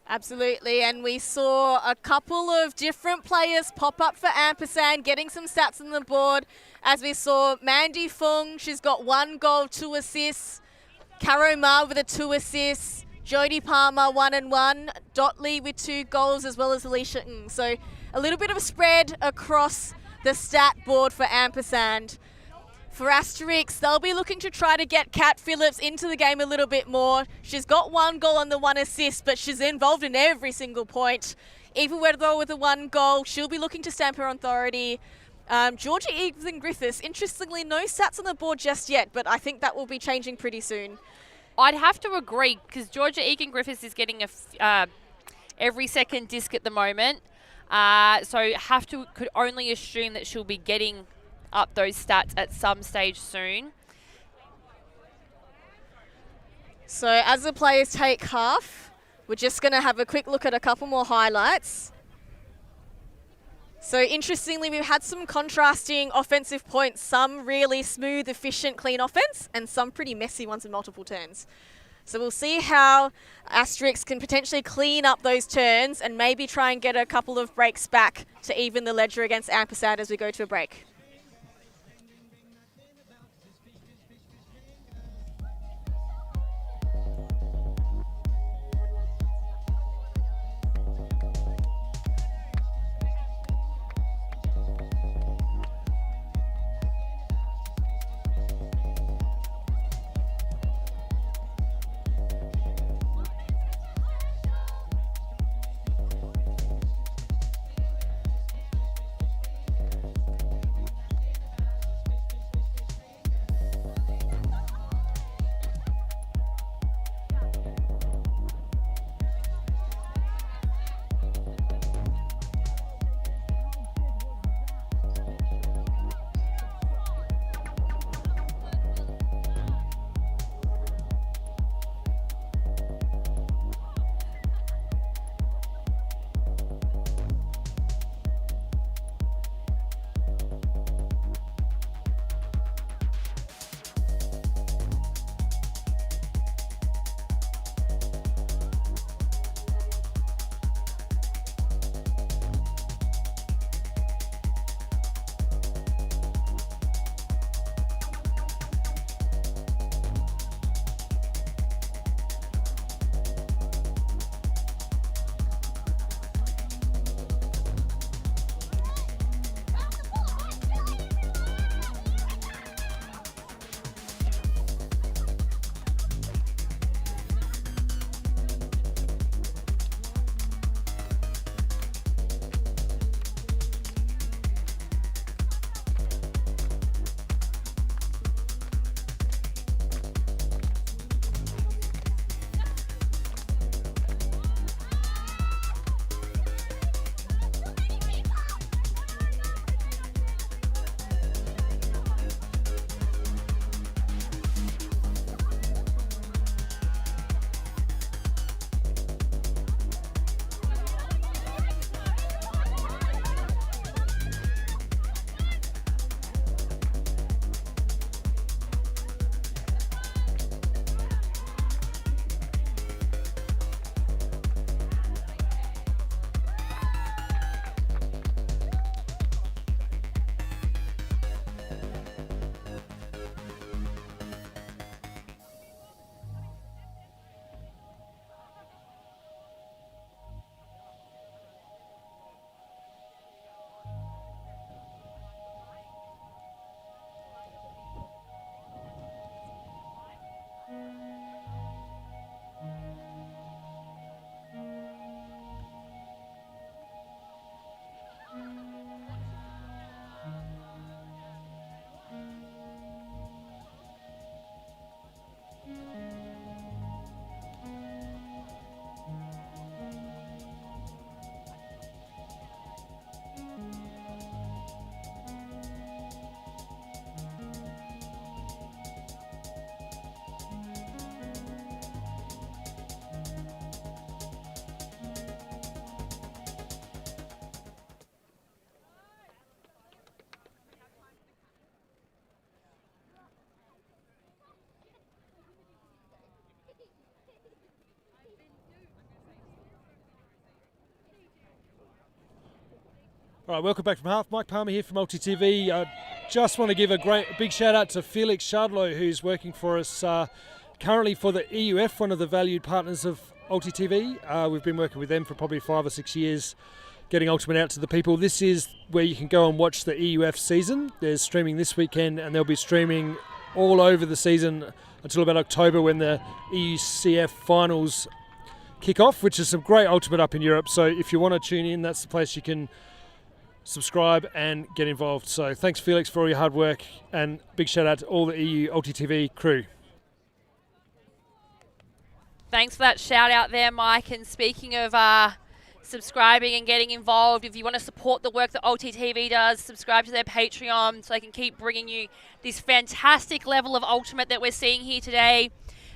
Absolutely, and we saw a couple of different players pop up for Ampersand, getting some stats on the board. As we saw Mandy Fung, she's got 1 goal, 2 assists. Caro Ma with a 2 assists. Jodie Palmer 1 and 1. Dot Lee with 2 goals, as well as Alicia Ng. So a little bit of a spread across the stat board for Ampersand. For Asterisk, they'll be looking to try to get Kat Phillips into the game a little bit more. She's got 1 goal and the 1 assist, but she's involved in every single point. Eva Weatherall with a 1 goal. She'll be looking to stamp her authority. Georgia Egan Griffiths, interestingly, no stats on the board just yet, but I think that will be changing pretty soon. I'd have to agree, because Georgia Egan Griffiths is getting a every second disc at the moment. So could only assume that she'll be getting up those stats at some stage soon. So as the players take half, we're just going to have a quick look at a couple more highlights. So interestingly, we've had some contrasting offensive points, some really smooth, efficient, clean offense, and some pretty messy ones in multiple turns. So we'll see how Asterisk can potentially clean up those turns and maybe try and get a couple of breaks back to even the ledger against Ampersand as we go to a break. All right, welcome back from half. Mike Palmer here from ULTI.TV. Just want to give a big shout out to Felix Chardlow, who's working for us currently for the EUF, one of the valued partners of ULTI.TV. We've been working with them for probably 5 or 6 years, getting Ultimate out to the people. This is where you can go and watch the EUF season. There's streaming this weekend, and they'll be streaming all over the season until about October when the EUCF finals kick off, which is some great Ultimate up in Europe. So if you want to tune in, that's the place you can subscribe and get involved. So thanks, Felix, for all your hard work, and big shout out to all the EU ULTI.TV crew. Thanks for that shout out there, Mike. And speaking of subscribing and getting involved, if you want to support the work that ULTI.TV does, subscribe to their Patreon so they can keep bringing you this fantastic level of Ultimate that we're seeing here today.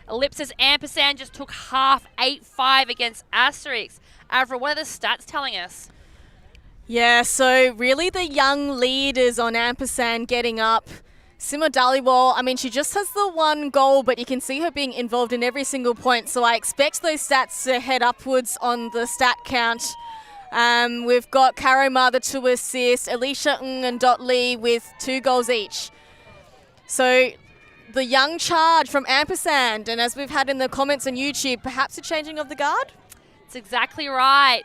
ELLIPSIS Ampersand just took half 8-5 against Asterisk. Avril, what are the stats telling us? Yeah, so really the young leaders on Ampersand getting up. Sima Dhaliwal, I mean, she just has the 1 goal, but you can see her being involved in every single point. So I expect those stats to head upwards on the stat count. We've got Karo Ma, the 2 assists, Alicia Ng and Dot Lee with 2 goals each. So the young charge from Ampersand, and as we've had in the comments on YouTube, perhaps a changing of the guard? It's exactly right.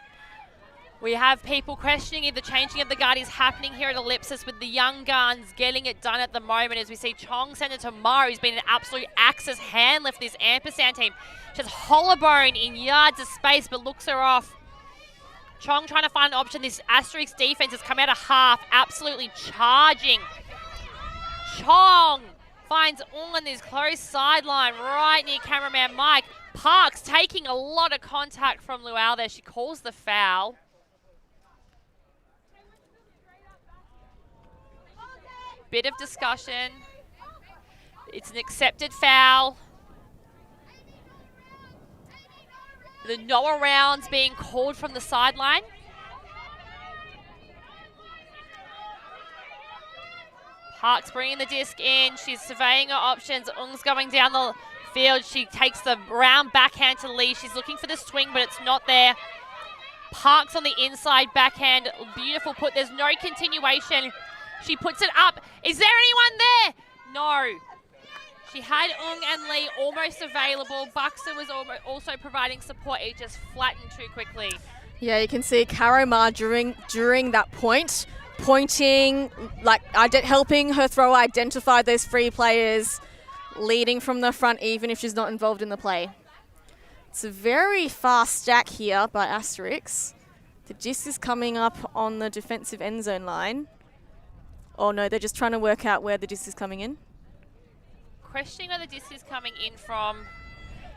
We have people questioning if the changing of the guard is happening here at ELLIPSIS, with the young guns getting it done at the moment, as we see Chong send it to Ma, who's been an absolute axis handler for this Ampersand team. She has Hollowbone in yards of space, but looks her off. Chong trying to find an option. This Asterisk defense has come out of half, absolutely charging. Chong finds Ung on this close sideline right near cameraman Mike. Parks taking a lot of contact from Luau there. She calls the foul. Bit of discussion. It's an accepted foul. The no arounds being called from the sideline. Parks bringing the disc in. She's surveying her options. Ung's going down the field. She takes the round backhand to Lee. She's looking for the swing, but it's not there. Parks on the inside backhand. Beautiful put. There's no continuation. She puts it up. Is there anyone there? No. She had Ung and Lee almost available. Buxer was also providing support. It just flattened too quickly. Yeah, you can see Karo Ma during that point, pointing, like helping her throw identify those free players, leading from the front even if she's not involved in the play. It's a very fast stack here by Asterisk. The disc is coming up on the defensive end zone line. Oh no, they're just trying to work out where the disc is coming in. Questioning where the disc is coming in from,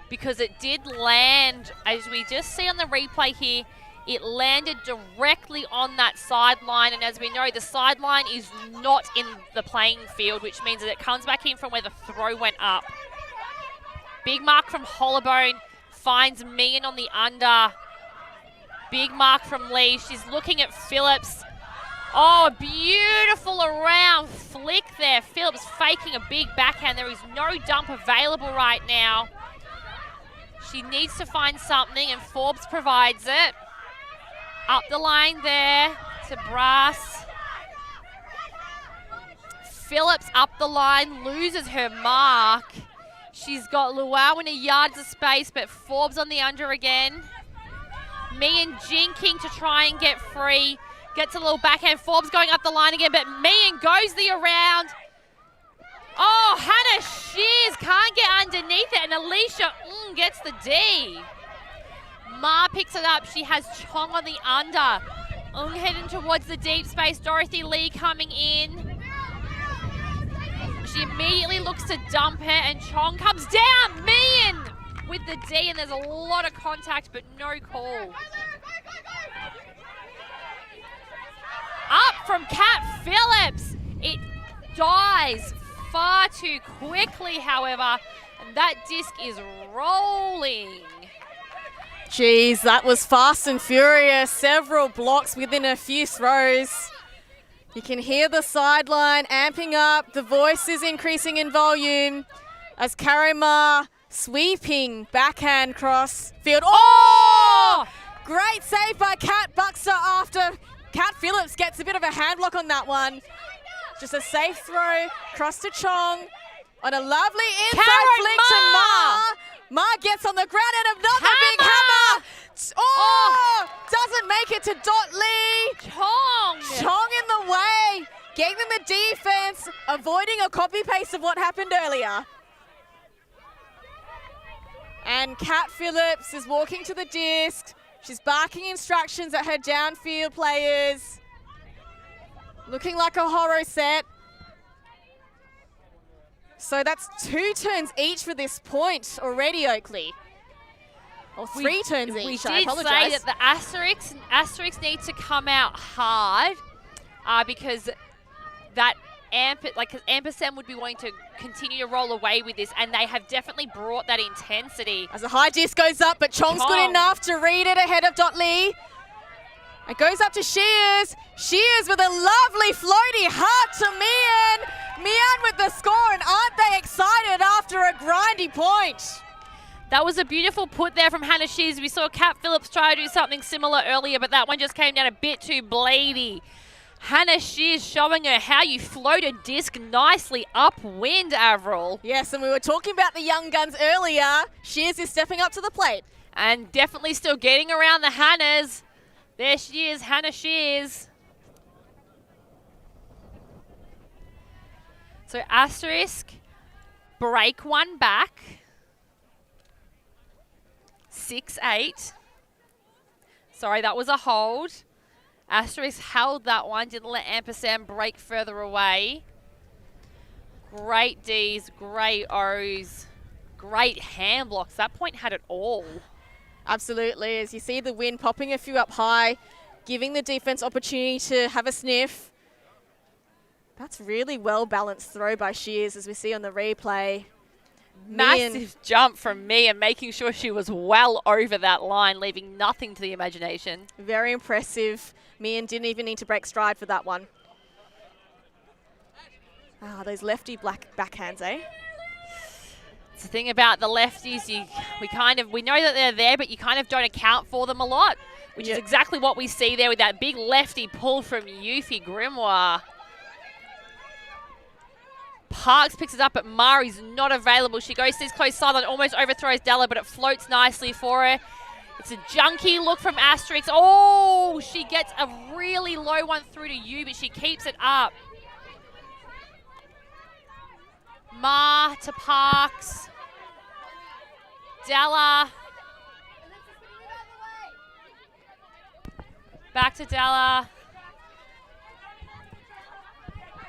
because it did land, as we just see on the replay here, it landed directly on that sideline, and as we know, the sideline is not in the playing field, which means that it comes back in from where the throw went up. Big mark from Hollowbone, finds Meehan on the under. Big mark from Lee. She's looking at Phillips. Oh, beautiful around flick there. Phillips faking a big backhand. There is no dump available right now. She needs to find something, and Forbes provides it. Up the line there to Brass. Phillips up the line, loses her mark. She's got Luau in a yards of space, but Forbes on the under again. Meehan jinking to try and get free. Gets a little backhand. Forbes going up the line again, but Meehan goes the around. Oh, Hannah Shears can't get underneath it, and Alicia gets the D. Ma picks it up. She has Chong on the under. Heading towards the deep space. Dorothy Lee coming in. She immediately looks to dump her, and Chong comes down. Meehan with the D, and there's a lot of contact, but no call. Up from Kat Phillips. It dies far too quickly, however, and that disc is rolling. Geez, that was fast and furious. Several blocks within a few throws. You can hear the sideline amping up. The voice is increasing in volume as Karo Ma sweeping backhand cross field. Oh! Great save by Kat Buxer after Kat Phillips gets a bit of a hand block on that one. Just a safe throw, cross to Chong. On a lovely inside flick to Ma. Ma gets on the ground and another big hammer. Oh, doesn't make it to Dot Lee. Chong in the way, getting them the defense, avoiding a copy-paste of what happened earlier. And Kat Phillips is walking to the disc. She's barking instructions at her downfield players. Looking like a horror set. So that's 2 turns each for this point already, Oakley. Or 3 turns each, I apologise. We did say that the Asterisk need to come out hard because that Ampersand would be wanting to continue to roll away with this, and they have definitely brought that intensity. As the high disc goes up, but Chong's good enough to read it ahead of Dot Lee. It goes up to Shears. Shears with a lovely floaty heart to Mian. Mian with the score, and aren't they excited after a grindy point? That was a beautiful put there from Hannah Shears. We saw Kat Phillips try to do something similar earlier, but that one just came down a bit too blady. Hannah Shears showing her how you float a disc nicely upwind, Avril. Yes, and we were talking about the young guns earlier. Shears is stepping up to the plate. And definitely still getting around the Hannahs. There she is, Hannah Shears. So Asterisk, break one back. 6-8. Sorry, that was a hold. Asterisk held that one, didn't let Ampersand break further away. Great Ds, great Os, great hand blocks. That point had it all. Absolutely, as you see the wind popping a few up high, giving the defense opportunity to have a sniff. That's really well-balanced throw by Shears, as we see on the replay. Massive jump from Mia, making sure she was well over that line, leaving nothing to the imagination. Very impressive. Mian didn't even need to break stride for that one. Ah, those lefty backhands, eh? It's the thing about the lefties, we know that they're there, but you kind of don't account for them a lot, which is exactly what we see there with that big lefty pull from Yuffie Grimoire. Parks picks it up, but Mari's not available. She goes to this close sideline, almost overthrows Della, but it floats nicely for her. It's a junky look from Asterisk. Oh, she gets a really low one through to you, but she keeps it up. Ma to Parks. Della. Back to Della.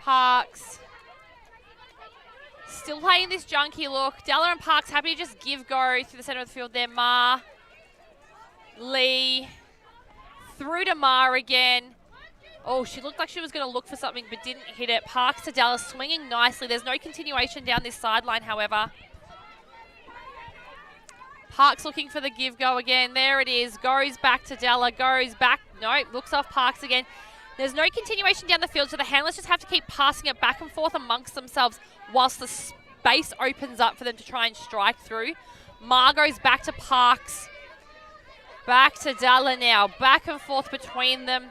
Parks. Still playing this junky look. Della and Parks happy to just give go through the center of the field there. Ma. Lee. Through to Ma again. Oh, she looked like she was going to look for something but didn't hit it. Parks to Della, swinging nicely. There's no continuation down this sideline, however. Parks looking for the give-go again. There it is. Goes back to Della. Goes back. No, looks off Parks again. There's no continuation down the field, so the handlers just have to keep passing it back and forth amongst themselves whilst the space opens up for them to try and strike through. Ma goes back to Parks. Back to Della now. Back and forth between them.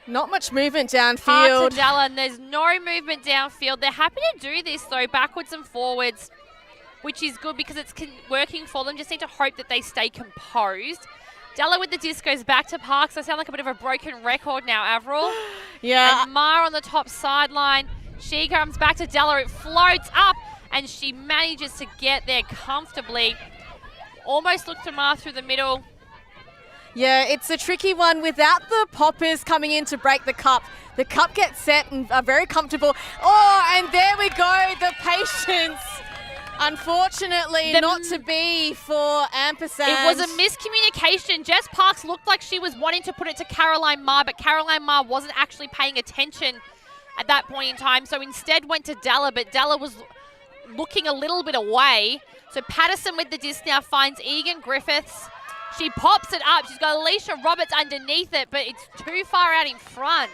Not much movement downfield. Parks to Della, and there's no movement downfield. They're happy to do this, though, backwards and forwards, which is good because it's working for them. Just need to hope that they stay composed. Della with the disc goes back to Parks. I sound like a bit of a broken record now, Avril. Yeah. And Ma on the top sideline. She comes back to Della. It floats up, and she manages to get there comfortably. Almost looked to Ma through the middle. Yeah, it's a tricky one without the poppers coming in to break the cup. The cup gets set and are very comfortable. Oh, and there we go, the patience. Unfortunately, not to be for Ampersand. It was a miscommunication. Jess Parks looked like she was wanting to put it to Caroline Ma, but Caroline Ma wasn't actually paying attention at that point in time, so instead went to Della, but Della was looking a little bit away. So Patterson with the disc now finds Egan Griffiths. She pops it up. She's got Alicia Roberts underneath it, but it's too far out in front.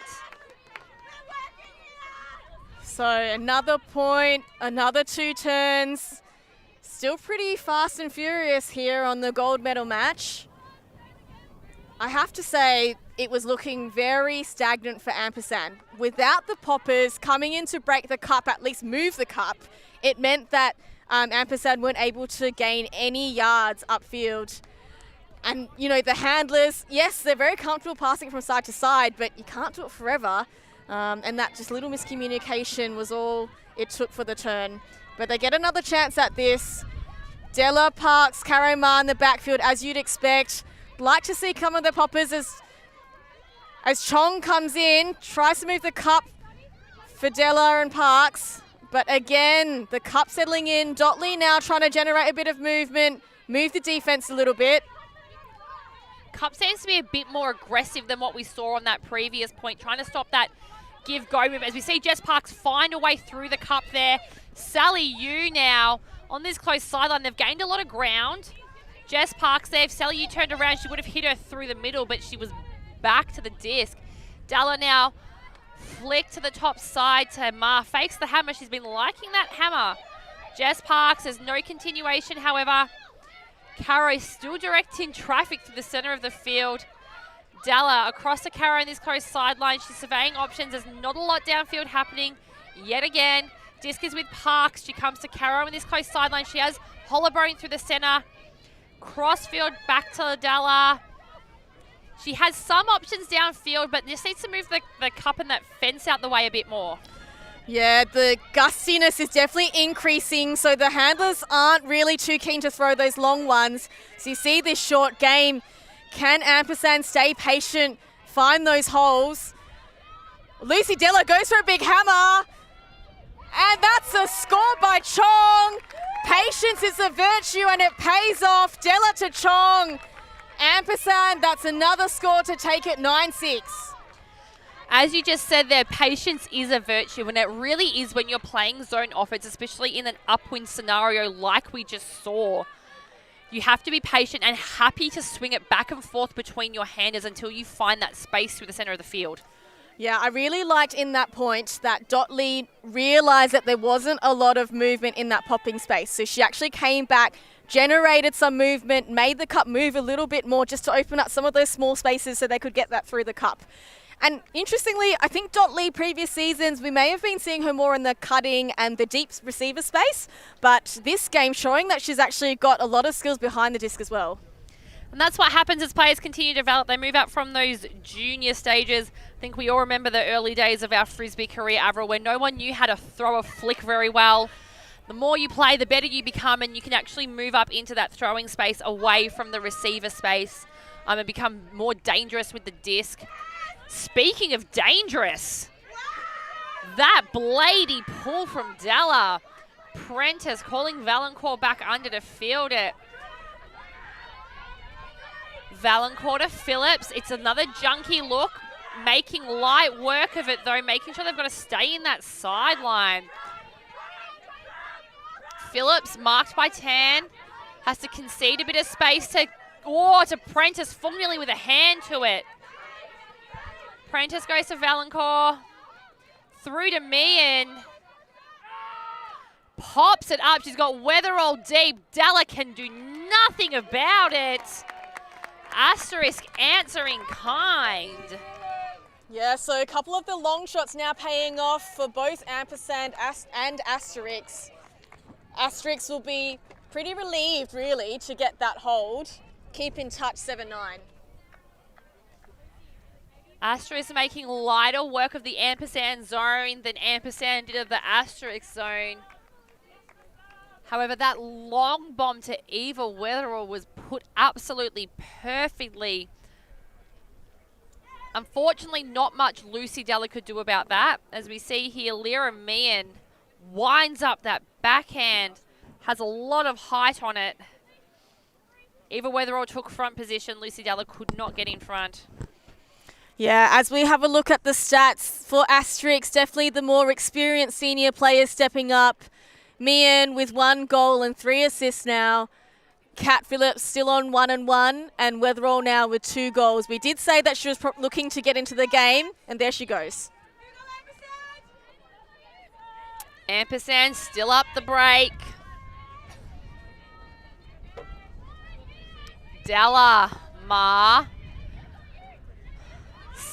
So another point, another 2 turns. Still pretty fast and furious here on the gold medal match. I have to say, it was looking very stagnant for Ampersand. Without the poppers coming in to break the cup, at least move the cup, it meant that Ampersand weren't able to gain any yards upfield. And, you know, the handlers, yes, they're very comfortable passing from side to side, but you can't do it forever. And that just little miscommunication was all it took for the turn. But they get another chance at this. Della parks Caro Ma in the backfield, as you'd expect. Like to see some of the poppers as Chong comes in, tries to move the cup for Della and Parks. But again, the cup settling in. Dotley now trying to generate a bit of movement, move the defense a little bit. Cup seems to be a bit more aggressive than what we saw on that previous point, trying to stop that give-go move. As we see Jess Parks find a way through the cup there. Sally Yu now on this close sideline. They've gained a lot of ground. Jess Parks there. If Sally Yu turned around, she would have hit her through the middle, but she was back to the disc. Dalla now flick to the top side to Ma. Fakes the hammer. She's been liking that hammer. Jess Parks, there's no continuation, however. Caro still directing traffic through the centre of the field. Dalla across to Caro in this close sideline. She's surveying options. There's not a lot downfield happening yet again. Disc is with Parks. She comes to Caro in this close sideline. She has Hollowbone through the centre. Crossfield back to Dalla. She has some options downfield, but just needs to move the cup and that fence out the way a bit more. Yeah, the gustiness is definitely increasing, so the handlers aren't really too keen to throw those long ones. So you see this short game. Can Ampersand stay patient, find those holes? Lucy Della goes for a big hammer. And that's a score by Chong. Patience is a virtue and it pays off. Della to Chong. Ampersand, that's another score to take it 9-6. As you just said there, patience is a virtue, and it really is when you're playing zone offense, especially in an upwind scenario like we just saw. You have to be patient and happy to swing it back and forth between your handers until you find that space through the centre of the field. Yeah, I really liked in that point that Dotley realised that there wasn't a lot of movement in that popping space. So she actually came back, generated some movement, made the cup move a little bit more just to open up some of those small spaces so they could get that through the cup. And interestingly, I think Dotley previous seasons, we may have been seeing her more in the cutting and the deep receiver space, but this game showing that she's actually got a lot of skills behind the disc as well. And that's what happens as players continue to develop. They move up from those junior stages. I think we all remember the early days of our Frisbee career, Avril, where no one knew how to throw a flick very well. The more you play, the better you become, and you can actually move up into that throwing space away from the receiver space and become more dangerous with the disc. Speaking of dangerous, that bladey pull from Della. Prentice calling Valancourt back under to field it. Valancourt to Phillips. It's another junky look. Making light work of it though, making sure they've got to stay in that sideline. Phillips marked by Tan. Has to concede a bit of space to Prentice, formally with a hand to it. Prentice goes to Valancourt. Through to Meehan. Pops it up. She's got Weatherall deep. Della can do nothing about it. Asterisk answering kind. Yeah, so a couple of the long shots now paying off for both Ampersand and Asterisk. Asterisk will be pretty relieved, really, to get that hold. Keep in touch, 7-9. Asterisk making lighter work of the Ampersand zone than Ampersand did of the Asterisk zone. However, that long bomb to Eva Weatherall was put absolutely perfectly. Unfortunately, not much Lucy Della could do about that. As we see here, Lyra Meehan winds up that backhand, has a lot of height on it. Eva Weatherall took front position. Lucy Della could not get in front. Yeah, as we have a look at the stats for Asterisk, definitely the more experienced senior players stepping up. Meehan with 1 goal and 3 assists now. Kat Phillips still on 1-1, and Weatherall now with 2 goals. We did say that she was looking to get into the game, and there she goes. Ampersand still up the break. Della, Ma.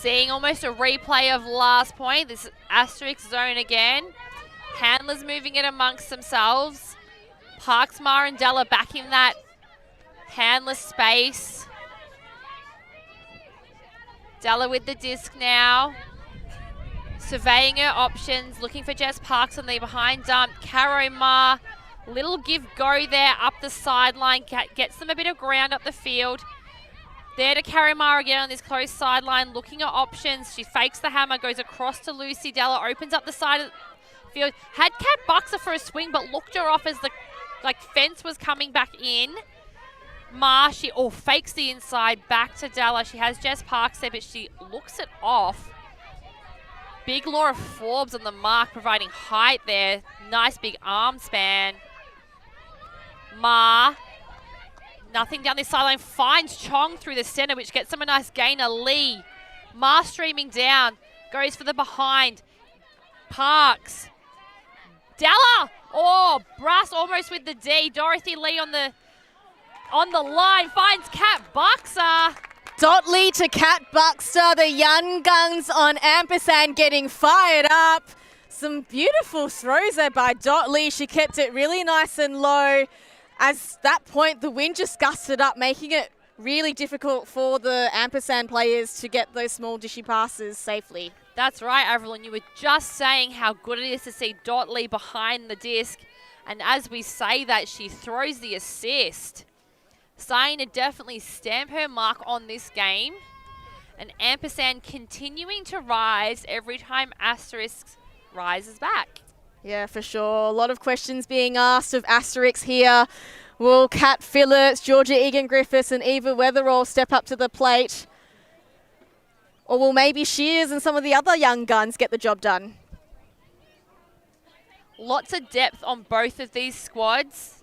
Seeing almost a replay of last point. This is Asterisk zone again. Handlers moving it amongst themselves. Parksmar and Della back in that handler space. Della with the disc now. Surveying her options, looking for Jess Parks on the behind dump. Caro Ma, little give go there up the sideline, gets them a bit of ground up the field. There to Caro Ma again on this close sideline, looking at options. She fakes the hammer, goes across to Lucy. Della opens up the side of the field. Had Kat Buxer for a swing, but looked her off as the fence was coming back in. Ma, she fakes the inside back to Della. She has Jess Parks there, but she looks it off. Big Laura Forbes on the mark, providing height there. Nice big arm span. Ma, nothing down this sideline. Finds Chong through the center, which gets them a nice gainer. Lee, Ma streaming down. Goes for the behind. Parks. Della. Oh, Brass almost with the D. Dorothy Lee on the line. Finds Kat Buxer. Dotley to Kat Buxter, the young guns on Ampersand getting fired up. Some beautiful throws there by Dotley. She kept it really nice and low. As that point, the wind just gusted up, making it really difficult for the Ampersand players to get those small dishy passes safely. That's right, Avril, and you were just saying how good it is to see Dotley behind the disc. And as we say that, she throws the assist. Starting to definitely stamp her mark on this game. And Ampersand continuing to rise every time Asterisk rises back. Yeah, for sure. A lot of questions being asked of Asterisk here. Will Kat Phillips, Georgia Egan-Griffiths and Eva Weatherall step up to the plate? Or will maybe Shears and some of the other young guns get the job done? Lots of depth on both of these squads.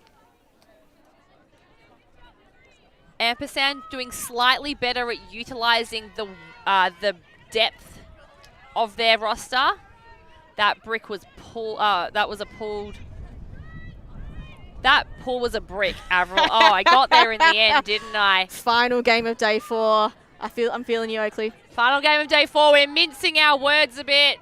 Ampersand doing slightly better at utilising the depth of their roster. That brick was pulled. That pull was a brick, Avril. Oh, I got there in the end, didn't I? Final game of day 4. I'm feeling you, Oakley. Final game of day 4. We're mincing our words a bit.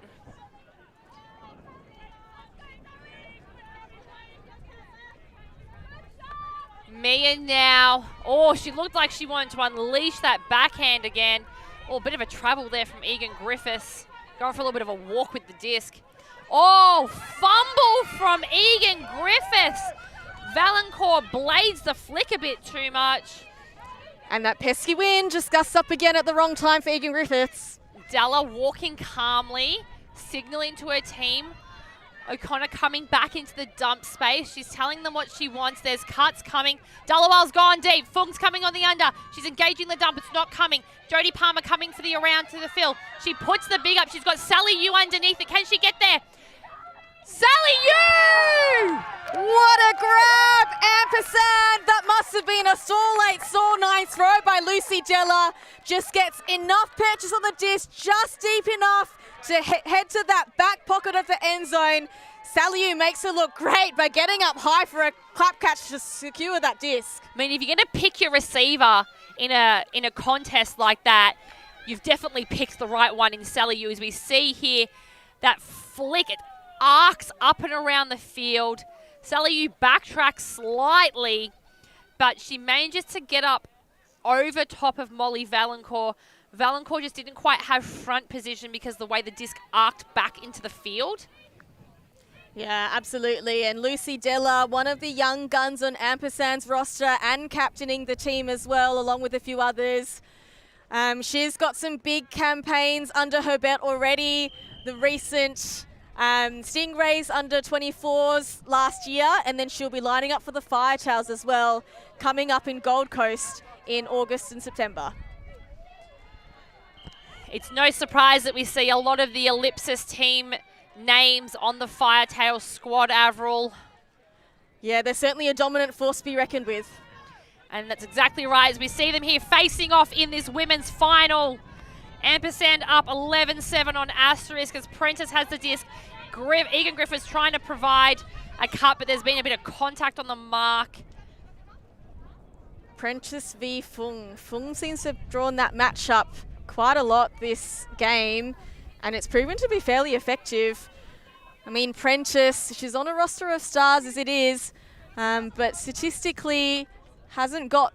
Mia now. Oh, she looked like she wanted to unleash that backhand again. Oh, a bit of a trouble there from Egan-Griffiths. Going for a little bit of a walk with the disc. Oh, fumble from Egan-Griffiths. Valancourt blades the flick a bit too much. And that pesky wind just gusts up again at the wrong time for Egan-Griffiths. Della walking calmly, signalling to her team. O'Connor coming back into the dump space. She's telling them what she wants. There's cuts coming. Dallowell's gone deep. Fung's coming on the under. She's engaging the dump. It's not coming. Jodie Palmer coming for the around to the fill. She puts the big up. She's got Sally Yu underneath it. Can she get there? Sally Yu! What a grab, Ampersand! That must have been a sore 9 throw by Lucy Della. Just gets enough purchase on the disc, just deep enough to head to that back pocket of the end zone. Sally Yu makes her look great by getting up high for a clap catch to secure that disc. I mean, if you're going to pick your receiver in a contest like that, you've definitely picked the right one in Sally Yu. As we see here, that flick, it arcs up and around the field. Sally Yu backtracks slightly, but she manages to get up over top of Molly Valancourt. Valancourt just didn't quite have front position because the way the disc arced back into the field. Yeah, absolutely. And Lucy Della, one of the young guns on Ampersand's roster and captaining the team as well, along with a few others. She's got some big campaigns under her belt already. The recent Stingrays under 24s last year, and then she'll be lining up for the Firetails as well, coming up in Gold Coast in August and September. It's no surprise that we see a lot of the ELLIPSIS team names on the Firetail squad, Avril. Yeah, they're certainly a dominant force to be reckoned with. And that's exactly right, as we see them here facing off in this women's final. Ampersand up 11-7 on Asterisk as Prentice has the disc. Egan-Griffiths trying to provide a cut, but there's been a bit of contact on the mark. Prentice v Fung. Fung seems to have drawn that matchup quite a lot this game, and it's proven to be fairly effective. I mean, Prentice, she's on a roster of stars as it is, but statistically hasn't got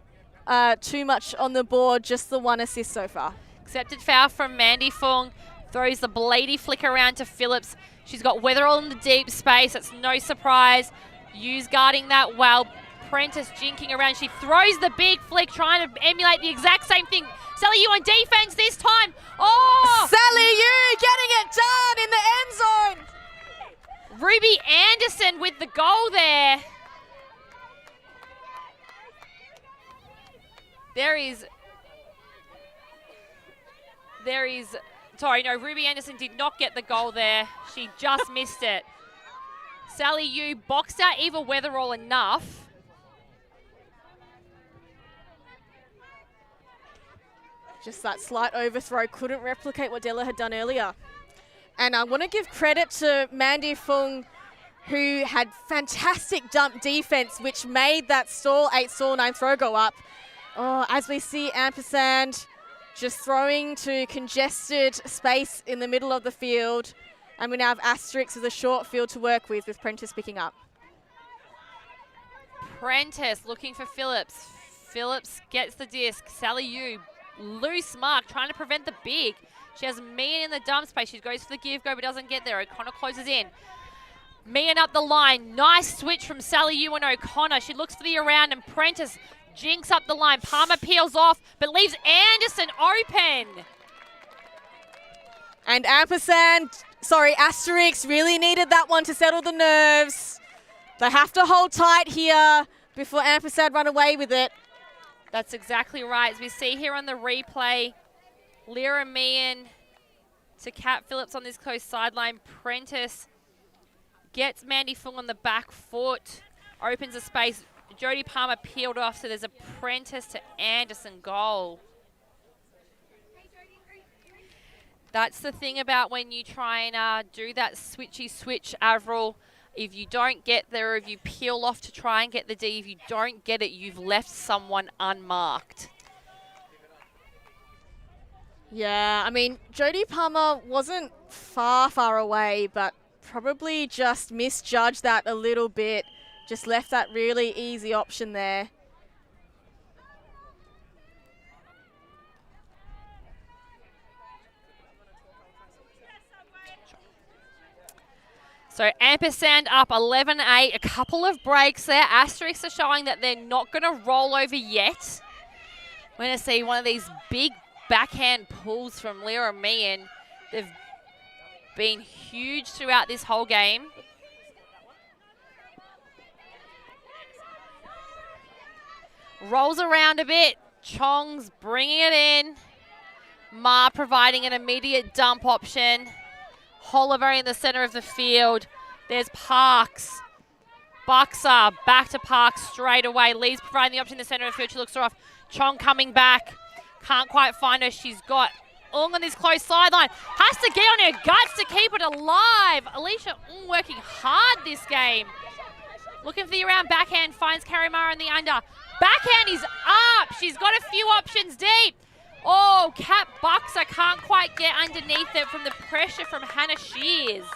too much on the board, just the 1 assist so far. Accepted foul from Mandy Fung. Throws the blady flick around to Phillips. She's got Weatherall in the deep space. That's no surprise. Hughes guarding that well. Prentice jinking around. She throws the big flick, trying to emulate the exact same thing. Sally Yu on defense this time. Oh! Sally Yu getting it done in the end zone. Ruby Anderson with the goal there. Sorry, no, Ruby Anderson did not get the goal there. She just missed it. Sally Yu boxed out Eva Weatherall enough. Just that slight overthrow, couldn't replicate what Della had done earlier. And I want to give credit to Mandy Fung, who had fantastic dump defense, which made that stall 8, stall 9 throw go up. Oh, as we see Ampersand just throwing to congested space in the middle of the field. And we now have Asterisk as a short field to work with Prentice picking up. Prentice looking for Phillips. Phillips gets the disc. Sally Yu, loose mark, trying to prevent the big. She has Meehan in the dump space. She goes for the give go, but doesn't get there. O'Connor closes in. Meehan up the line. Nice switch from Sally Yu and O'Connor. She looks for the around, and Prentice jinks up the line. Palmer peels off, but leaves Anderson open. And Asterisk really needed that one to settle the nerves. They have to hold tight here before Ampersand run away with it. That's exactly right. As we see here on the replay, Lyra Meehan to Kat Phillips on this close sideline. Prentice gets Mandy Fung on the back foot, opens a space. Jodie Palmer peeled off, so there's a Prentice to Anderson goal. That's the thing about when you try and do that switchy switch, Avril. If you don't get there, if you peel off to try and get the D, if you don't get it, you've left someone unmarked. Yeah, I mean, Jodie Palmer wasn't far away, but probably just misjudged that a little bit. Just left that really easy option there. So Ampersand up 11-8, a couple of breaks there. Asterisks are showing that they're not going to roll over yet. We're going to see one of these big backhand pulls from Lyra Meehan. They've been huge throughout this whole game. Rolls around a bit. Chong's bringing it in. Ma providing an immediate dump option. Oliver in the center of the field. There's Parks. Buxer back to Parks straight away. Lee's providing the option in the center of the field. She looks her off. Chong coming back. Can't quite find her. She's got Ung on this close sideline. Has to get on her guts to keep it alive. Alicia Ung working hard this game. Looking for the around backhand. Finds Karimara in the under. Backhand is up. She's got a few options deep. Oh, Kat Buxer can't quite get underneath it from the pressure from Hannah Shears.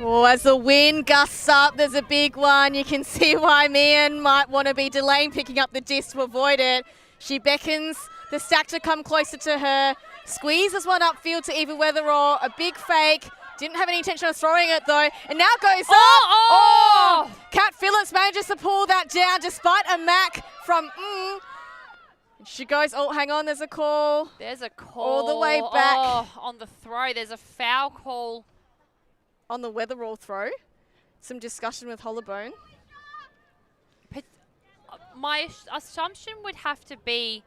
Oh, as the wind gusts up, there's a big one. You can see why Meehan might want to be delaying picking up the disc to avoid it. She beckons the stack to come closer to her. Squeezes one upfield to Eva Weatherall. A big fake. Didn't have any intention of throwing it though, and now goes up. Oh! Kat Phillips manages to pull that down despite a mac from She goes, oh, hang on, there's a call. There's a call. All the way back. Oh, on the throw, there's a foul call. On the Weatherall throw. Some discussion with Hollowbone. My assumption would have to be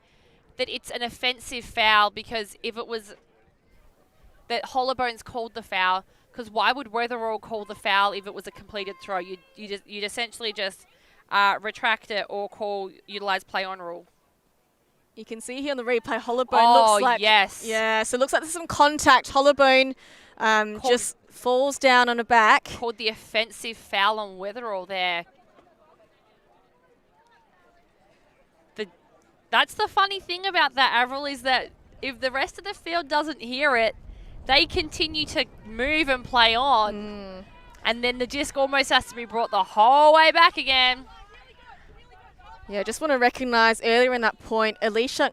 that it's an offensive foul, because if it was that Hollowbone's called the foul, because why would Weatherall call the foul if it was a completed throw? You'd essentially just retract it or utilize play on rule. You can see here on the replay, Hollowbone looks like... yes. Yeah, so it looks like there's some contact. Hollowbone just falls down on her back. Called the offensive foul on Weatherall there. That's the funny thing about that, Avril, is that if the rest of the field doesn't hear it, they continue to move and play on. And then the disc almost has to be brought the whole way back again. Yeah, just want to recognise earlier in that point, Alicia,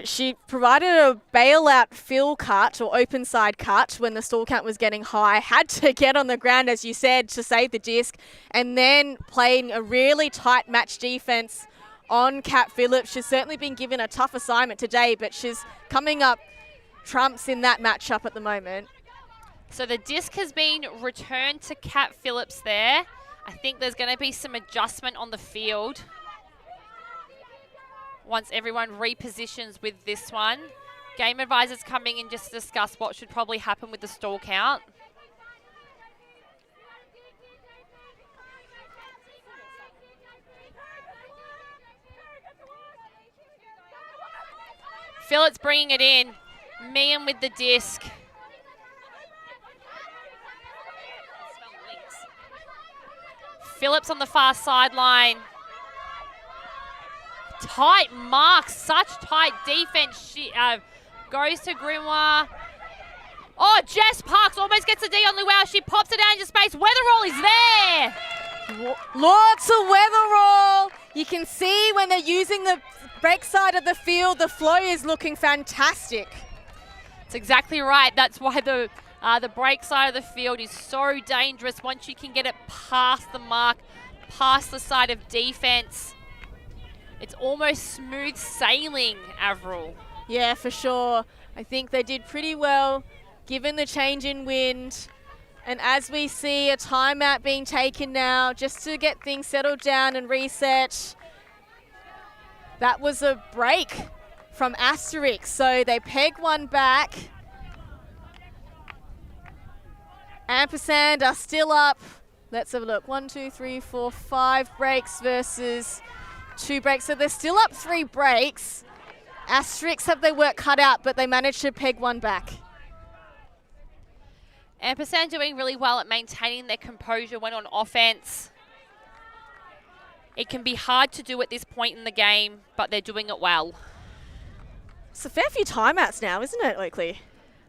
she provided a bailout fill cut or open side cut when the stall count was getting high, had to get on the ground, as you said, to save the disc, and then playing a really tight match defence on Kat Phillips. She's certainly been given a tough assignment today, but she's coming up trumps in that matchup at the moment. So the disc has been returned to Kat Phillips there. I think there's going to be some adjustment on the field once everyone repositions with this one. Game advisors coming in just to discuss what should probably happen with the stall count. Phillips bringing it in. Meehan with the disc. Phillips on the far sideline. Tight marks, such tight defense. She goes to Grimoire. Oh, Jess Parks almost gets a D on Luau. She pops it out into space. Weatherall is there. Lots of Weatherall. You can see when they're using the break side of the field, the flow is looking fantastic. That's exactly right. That's why the break side of the field is so dangerous. Once you can get it past the mark, past the side of defense, it's almost smooth sailing, Avril. Yeah, for sure. I think they did pretty well given the change in wind. And as we see a timeout being taken now just to get things settled down and reset, that was a break from Asterisk. So they peg one back. Ampersand are still up. Let's have a look. 1, 2, 3, 4, 5 breaks versus 2 breaks. So they're still up 3 breaks. Asterisk have their work cut out, but they managed to peg one back. Ampersand doing really well at maintaining their composure when on offense. It can be hard to do at this point in the game, but they're doing it well. It's a fair few timeouts now, isn't it, Oakley?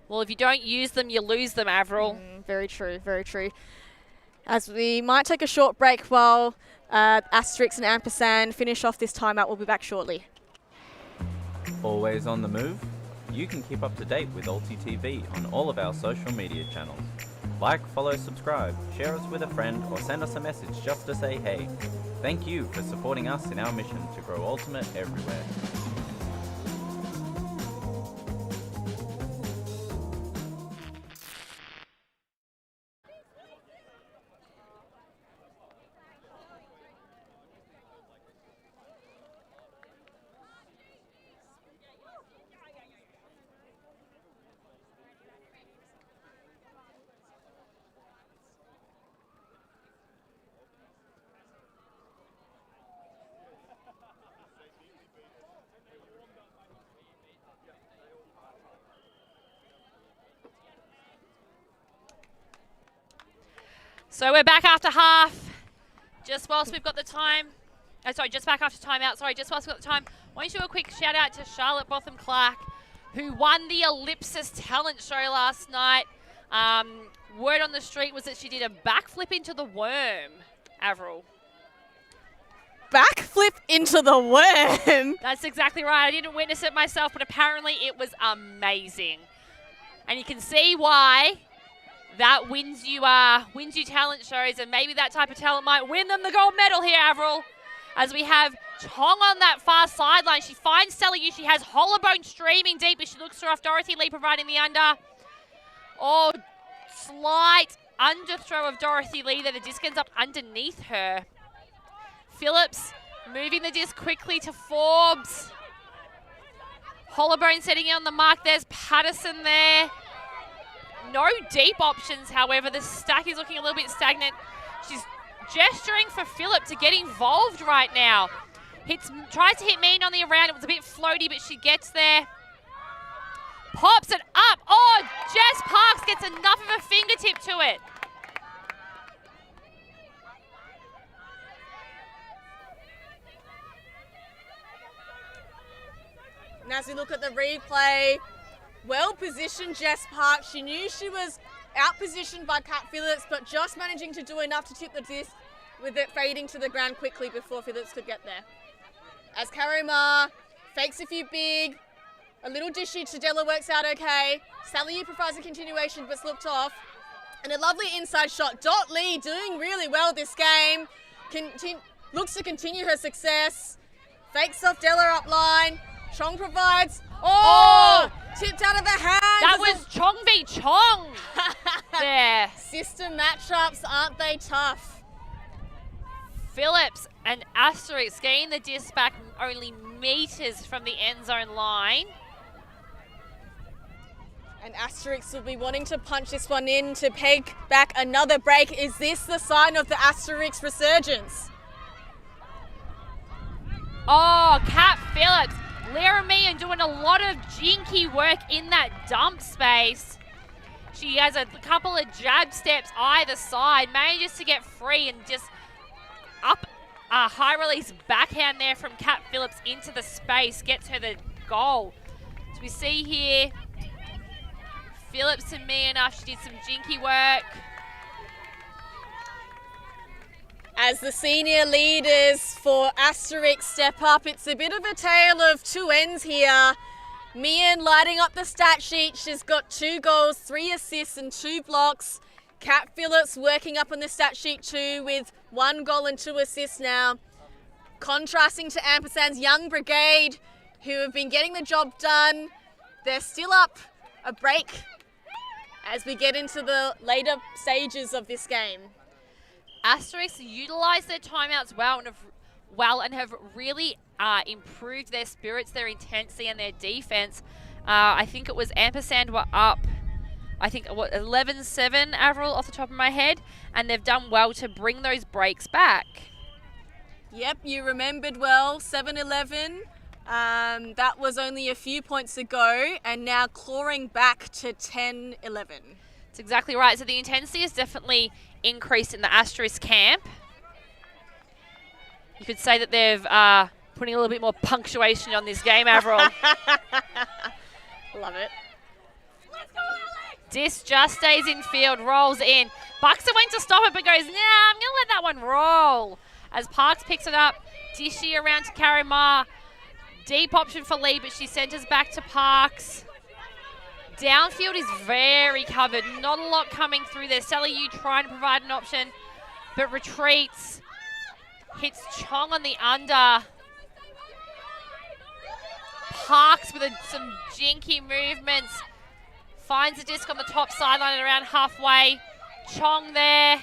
Well, if you don't use them, you lose them, Avril. Very true, very true. As we might take a short break while Asterisk and Ampersand finish off this timeout, we'll be back shortly. Always on the move? You can keep up to date with ULTI.TV on all of our social media channels. Like, follow, subscribe, share us with a friend, or send us a message just to say hey. Thank you for supporting us in our mission to grow Ultimate everywhere. So we're back after half. Just whilst we've got the time. Just back after timeout. Just whilst we've got the time. I want to do a quick shout out to Charlotte Botham-Clark, who won the ELLIPSIS talent show last night. Word on the street was that she did a backflip into the worm, Avril. Backflip into the worm? That's exactly right. I didn't witness it myself, but apparently it was amazing. And you can see why that wins you talent shows, and maybe that type of talent might win them the gold medal here, Avril. As we have Chong on that far sideline. She finds Sally Yu. She has Hollowbone streaming deep, but she looks her off. Dorothy Lee providing the under. Oh, slight underthrow of Dorothy Lee there. The disc ends up underneath her. Phillips moving the disc quickly to Forbes. Hollowbone setting it on the mark. There's Patterson there. No deep options, however. The stack is looking a little bit stagnant. She's gesturing for Phillip to get involved right now. Tries to hit Mean on the around. It was a bit floaty, but she gets there. Pops it up. Oh, Jess Parks gets enough of a fingertip to it. as we look at the replay, well-positioned Jess Park. She knew she was out-positioned by Kat Phillips, but just managing to do enough to tip the disc with it fading to the ground quickly before Phillips could get there. As Karima fakes a few big, a little dishy to Della works out okay. Sally provides a continuation but slipped off. And a lovely inside shot. Dot Lee doing really well this game. Looks to continue her success. Fakes off Della up line. Chong provides. Oh! Tipped out of the hand. That was Chong v Chong. There. System matchups, aren't they tough? Phillips and Asterisk getting the disc back only meters from the end zone line. And Asterisk will be wanting to punch this one in to peg back another break. Is this the sign of the Asterisk resurgence? Oh, Kat Phillips, Laramie doing a lot of jinky work in that dump space. She has a couple of jab steps either side, manages to get free and just up a high release backhand there from Kat Phillips into the space, gets her the goal. So we see here, Phillips and me enough, she did some jinky work. As the senior leaders for Asterisk step up, it's a bit of a tale of two ends here. Mian lighting up the stat sheet. She's got 2 goals, 3 assists and 2 blocks. Kat Phillips working up on the stat sheet too with 1 goal and 2 assists now. Contrasting to Ampersand's young brigade who have been getting the job done. They're still up a break as we get into the later stages of this game. Asterisk utilised their timeouts well and have really improved their spirits, their intensity and their defence. I think it was Ampersand were up, 11-7, Avril, off the top of my head, and they've done well to bring those breaks back. Yep, you remembered well, 7-11. That was only a few points ago, and now clawing back to 10-11. That's exactly right. So the intensity is definitely increased in the Asterisk camp. You could say that they've putting a little bit more punctuation on this game, Avril. Love it. Disc just stays in field, rolls in. Buxton went to stop it, but goes, nah, I'm going to let that one roll. As Parks picks it up, Dishy around to Karima. Deep option for Lee, but she centres back to Parks. Downfield is very covered. Not a lot coming through there. Sally Yu trying to provide an option, but retreats. Hits Chong on the under. Parks with some jinky movements. Finds the disc on the top sideline at around halfway. Chong there.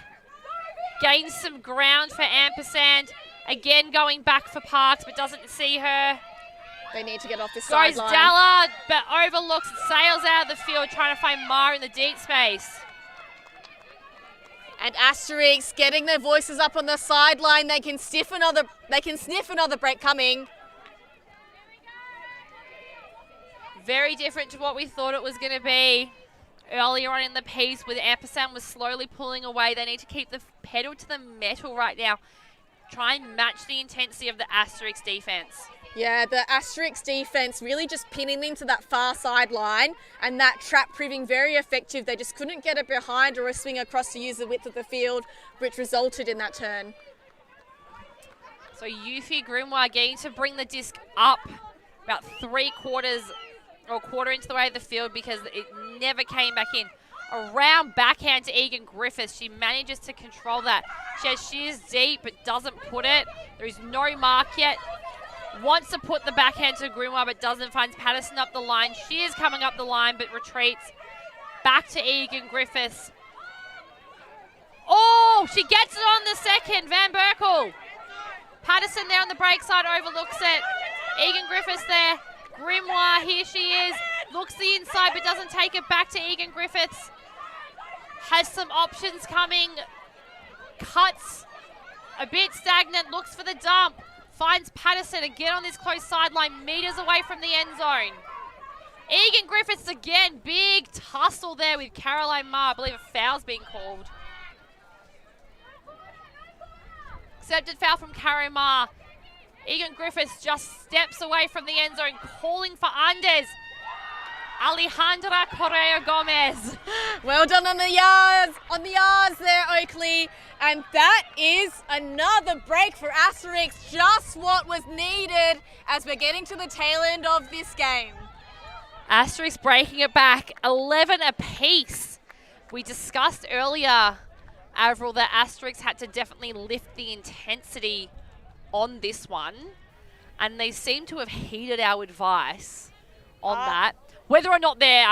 Gains some ground for Ampersand. Again going back for Parks, but doesn't see her. They need to get off this Goes sideline. Della, but overlooks and sails out of the field, trying to find Ma in the deep space. And Asterisk getting their voices up on the sideline. They can sniff another break coming. Very different to what we thought it was going to be earlier on in the piece, with Ampersand was slowly pulling away. They need to keep the pedal to the metal right now. Try and match the intensity of the Asterisk defense. Yeah, the Asterisk defense really just pinning them to that far sideline, and that trap proving very effective. They just couldn't get it behind or a swing across to use the width of the field, which resulted in that turn. So UFI Grimoire getting to bring the disc up about 3/4 or a quarter into the way of the field because it never came back in. A round backhand to Egan Griffiths. She manages to control that. She has shears deep but doesn't put it. There is no mark yet. Wants to put the backhand to Grimoire but doesn't. Finds Patterson up the line. Shears coming up the line but retreats. Back to Egan Griffiths. Oh, she gets it on the second. Van Berkel. Patterson there on the break side overlooks it. Egan Griffiths there. Grimoire, here she is. Looks the inside but doesn't take it back to Egan Griffiths. Has some options coming. Cuts a bit stagnant. Looks for the dump. Finds Patterson again on this close sideline. Meters away from the end zone. Egan Griffiths again. Big tussle there with Caroline Ma. I believe a foul's being called. Accepted foul from Caroline Ma. Egan Griffiths just steps away from the end zone, calling for unders. Alejandra Correa Gomez. Well done on the yards there, Oakley. And that is another break for Asterisk, just what was needed as we're getting to the tail end of this game. Asterisk breaking it back, 11 apiece. We discussed earlier, Avril, that Asterisk had to definitely lift the intensity on this one, and they seem to have heeded our advice on that. Whether or not they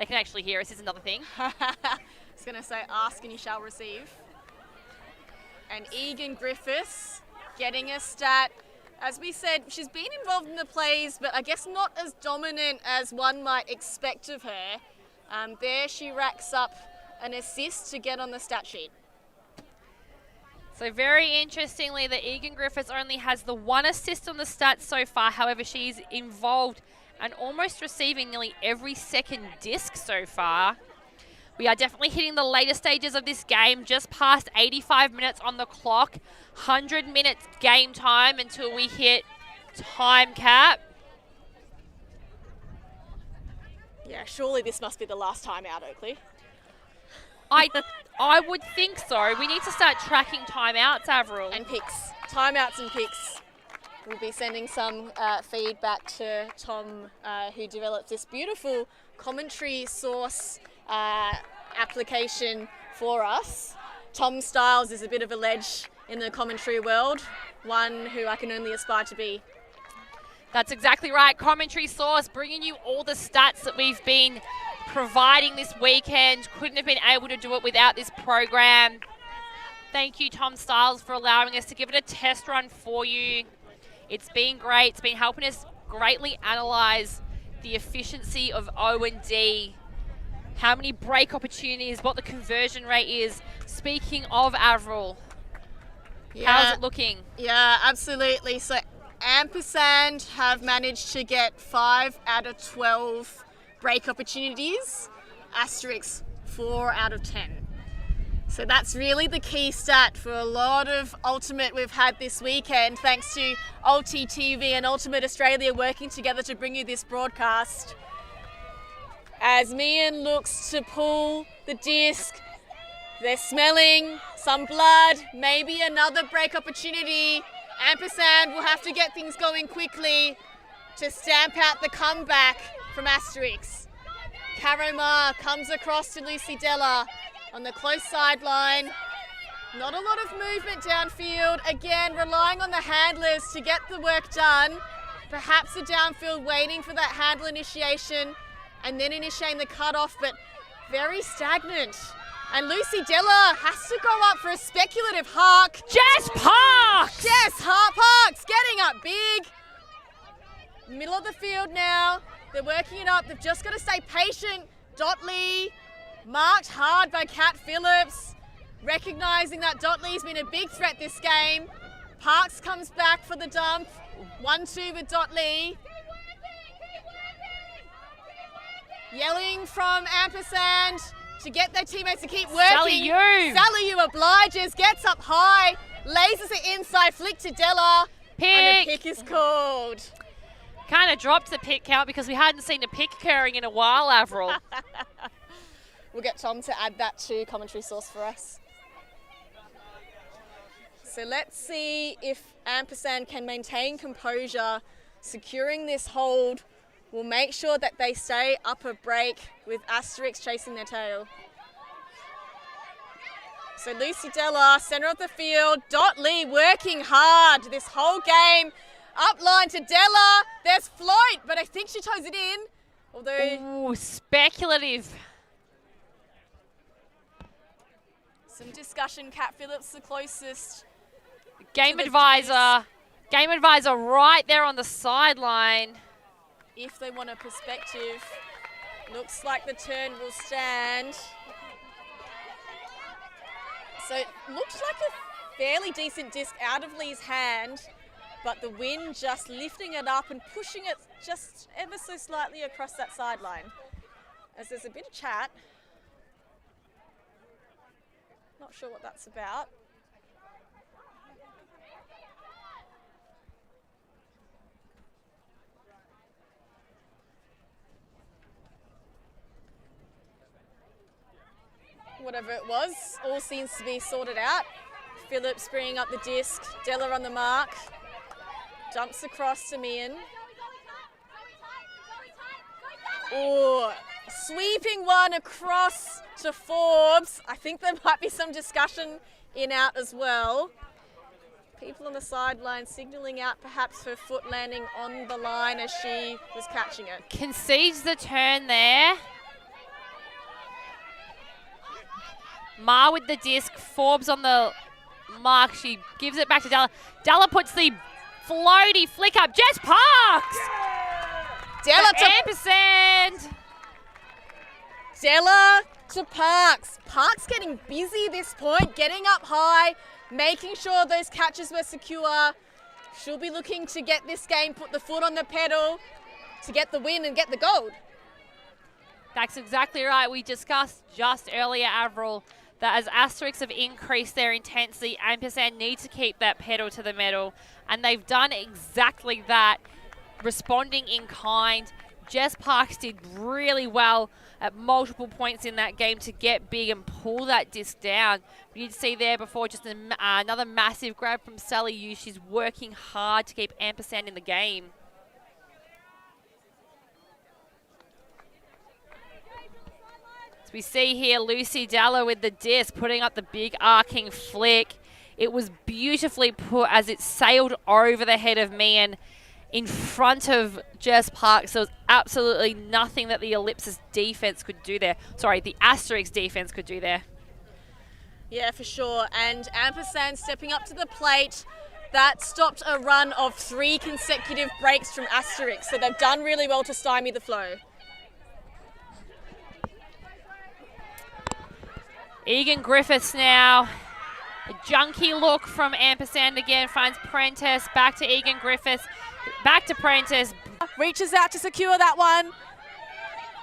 can actually hear us is another thing. I was going to say, ask and you shall receive. And Egan Griffiths getting a stat. As we said, she's been involved in the plays, but I guess not as dominant as one might expect of her. There she racks up an assist to get on the stat sheet. So very interestingly, the Egan Griffiths only has the 1 assist on the stats so far. However, she's involved and almost receiving nearly every second disc so far. We are definitely hitting the later stages of this game, just past 85 minutes on the clock. 100 minutes game time until we hit time cap. Yeah, surely this must be the last time out, Oakley. I would think so. We need to start tracking timeouts, Avril. And picks. Timeouts and picks. We'll be sending some feedback to Tom, who developed this beautiful commentary source application for us. Tom Styles is a bit of a ledge in the commentary world, one who I can only aspire to be. That's exactly right. Commentary source, bringing you all the stats that we've been providing this weekend. Couldn't have been able to do it without this program. Thank you, Tom Styles, for allowing us to give it a test run for you. It's been great. It's been helping us greatly analyse the efficiency of O&D, how many break opportunities, what the conversion rate is. Speaking of Avril, how's it looking? Yeah, absolutely. So Ampersand have managed to get 5 out of 12 break opportunities. Asterisk 4 out of 10. So that's really the key stat for a lot of Ultimate we've had this weekend, thanks to ULTI.TV and Ultimate Australia working together to bring you this broadcast. As Mian looks to pull the disc, they're smelling some blood, maybe another break opportunity. Ampersand will have to get things going quickly to stamp out the comeback from Asterisk. Karomar comes across to Lucy Della on the close sideline. Not a lot of movement downfield. Again, relying on the handlers to get the work done. Perhaps a downfield waiting for that handle initiation and then initiating the cutoff, but very stagnant. And Lucy Della has to go up for a speculative hark. Jess Parks! Jess Parks getting up big. Middle of the field now. They're working it up. They've just got to stay patient. Dotley marked hard by Kat Phillips. Recognising that Dotley's been a big threat this game. Parks comes back for the dump. 1-2 with Dotley. Yelling from Ampersand to get their teammates to keep working. Sally Yu obliges, gets up high, lasers it inside, flick to Della. Pick. And a pick is called. Kind of dropped the pick count because we hadn't seen a pick occurring in a while, Avril. We'll get Tom to add that to commentary source for us. So let's see if Ampersand can maintain composure, securing this hold. We'll make sure that they stay up a break with Asterisk chasing their tail. So Lucy Della, centre of the field. Dotley working hard this whole game. Upline to Della. There's float, but I think she toes it in. Although, ooh, speculative. Some discussion. Kat Phillips the closest. Game advisor right there on the sideline. If they want a perspective, looks like the turn will stand. So it looks like a fairly decent disc out of Lee's hand, but the wind just lifting it up and pushing it just ever so slightly across that sideline. As there's a bit of chat. Not sure what that's about. whatever it was. All seems to be sorted out. Phillips bringing up the disc. Della on the mark. Dumps across to Meehan. Oh, sweeping one across to Forbes. I think there might be some discussion in out as well. People on the sideline signalling out perhaps her foot landing on the line as she was catching it. Concedes the turn there. Ma with the disc, Forbes on the mark. She gives it back to Della. Della puts the floaty flick up. Jess Parks! Della to Ampersand! Della to Parks. Parks getting busy this point, getting up high, making sure those catches were secure. She'll be looking to get this game, put the foot on the pedal to get the win and get the gold. That's exactly right. We discussed just earlier, Avril, that as Asterisks have increased their intensity, Ampersand need to keep that pedal to the metal, and they've done exactly that, responding in kind. Jess Parks did really well at multiple points in that game to get big and pull that disc down. We did see there before just another massive grab from Sally Yu. She's working hard to keep Ampersand in the game. As we see here, Lucy Dalla with the disc, putting up the big arcing flick. It was beautifully put as it sailed over the head of Meehan in front of Jess Parks. There was absolutely nothing that the ELLIPSIS defense could do there. Sorry, the Asterisk defense could do there. Yeah, for sure. And Ampersand stepping up to the plate. That stopped a run of 3 consecutive breaks from Asterisk. So they've done really well to stymie the flow. Egan Griffiths now. A junky look from Ampersand again. Finds Prentice. Back to Egan Griffiths. Back to Prentice. Reaches out to secure that one.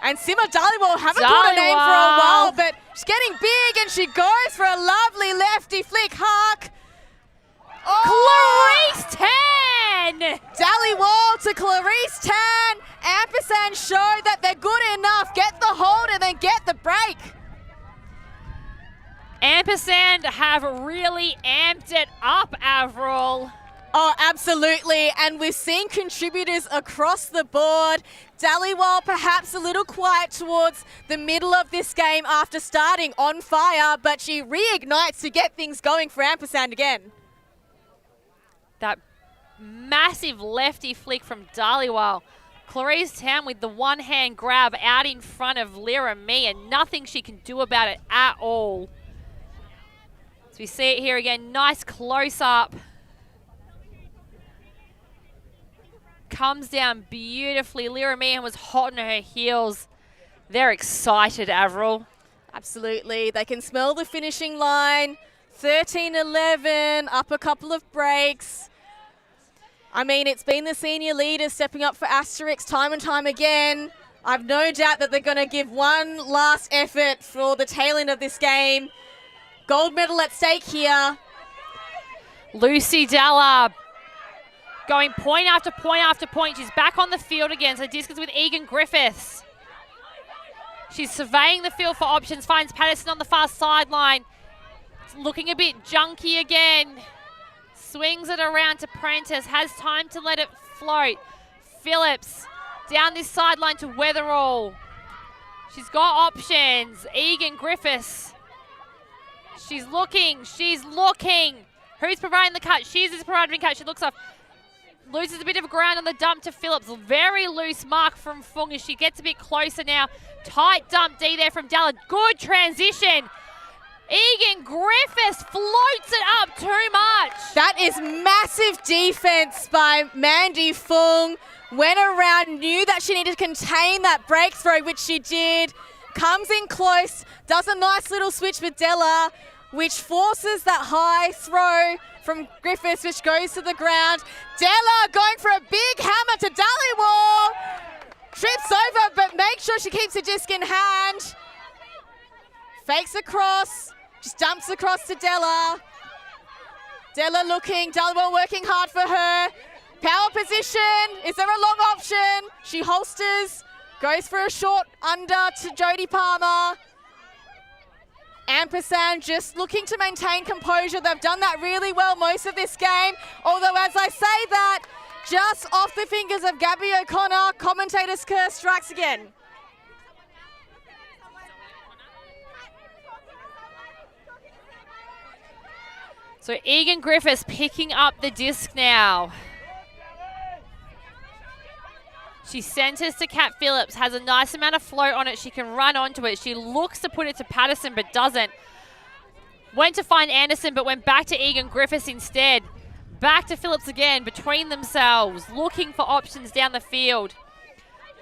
And Simma Dhaliwal, haven't called her name for a while, but she's getting big and she goes for a lovely lefty flick. Hark. Oh. Clarice Tan! Dhaliwal to Clarice Tan. Ampersand show that they're good enough. Get the hold and then get the break. Ampersand have really amped it up, Avril. Oh, absolutely. And we've seen contributors across the board. Dhaliwal perhaps a little quiet towards the middle of this game after starting on fire, but she reignites to get things going for Ampersand again. That massive lefty flick from Dhaliwal. Clarice Town with the one-hand grab out in front of Lyra Mee, and nothing she can do about it at all. So we see it here again. Nice close-up. Comes down beautifully. Lyra Meehan was hot on her heels. They're excited, Avril. Absolutely. They can smell the finishing line. 13-11, up a couple of breaks. I mean, it's been the senior leaders stepping up for Asterisk time and time again. I've no doubt that they're going to give one last effort for the tail end of this game. Gold medal at stake here. Lucy Dalla going point after point after point. She's back on the field again. So disc is with Egan Griffiths. She's surveying the field for options. Finds Patterson on the far sideline. It's looking a bit junky again. Swings it around to Prentice. Has time to let it float. Phillips down this sideline to Weatherall. She's got options. Egan Griffiths. She's looking. She's looking. Who's providing the cut? She's providing the cut. She looks off. Loses a bit of ground on the dump to Phillips. Very loose mark from Fung as she gets a bit closer now. Tight dump D there from Dalla. Good transition. Egan Griffiths floats it up too much. That is massive defense by Mandy Fung. Went around, knew that she needed to contain that breakthrough, which she did. Comes in close, does a nice little switch with Della, which forces that high throw from Griffiths, which goes to the ground. Della going for a big hammer to Dhaliwal. Trips over, but makes sure she keeps the disc in hand. Fakes across, just dumps across to Della. Della looking, Dhaliwal working hard for her. Power position, is there a long option? She holsters, goes for a short under to Jodie Palmer. Ampersand just looking to maintain composure. They've done that really well most of this game. Although, as I say that, just off the fingers of Gabby O'Connor, commentator's curse strikes again. So Egan Griffiths picking up the disc now. She centres to Kat Phillips, has a nice amount of float on it. She can run onto it. She looks to put it to Patterson, but doesn't. Went to find Anderson, but went back to Egan Griffiths instead. Back to Phillips again, between themselves, looking for options down the field.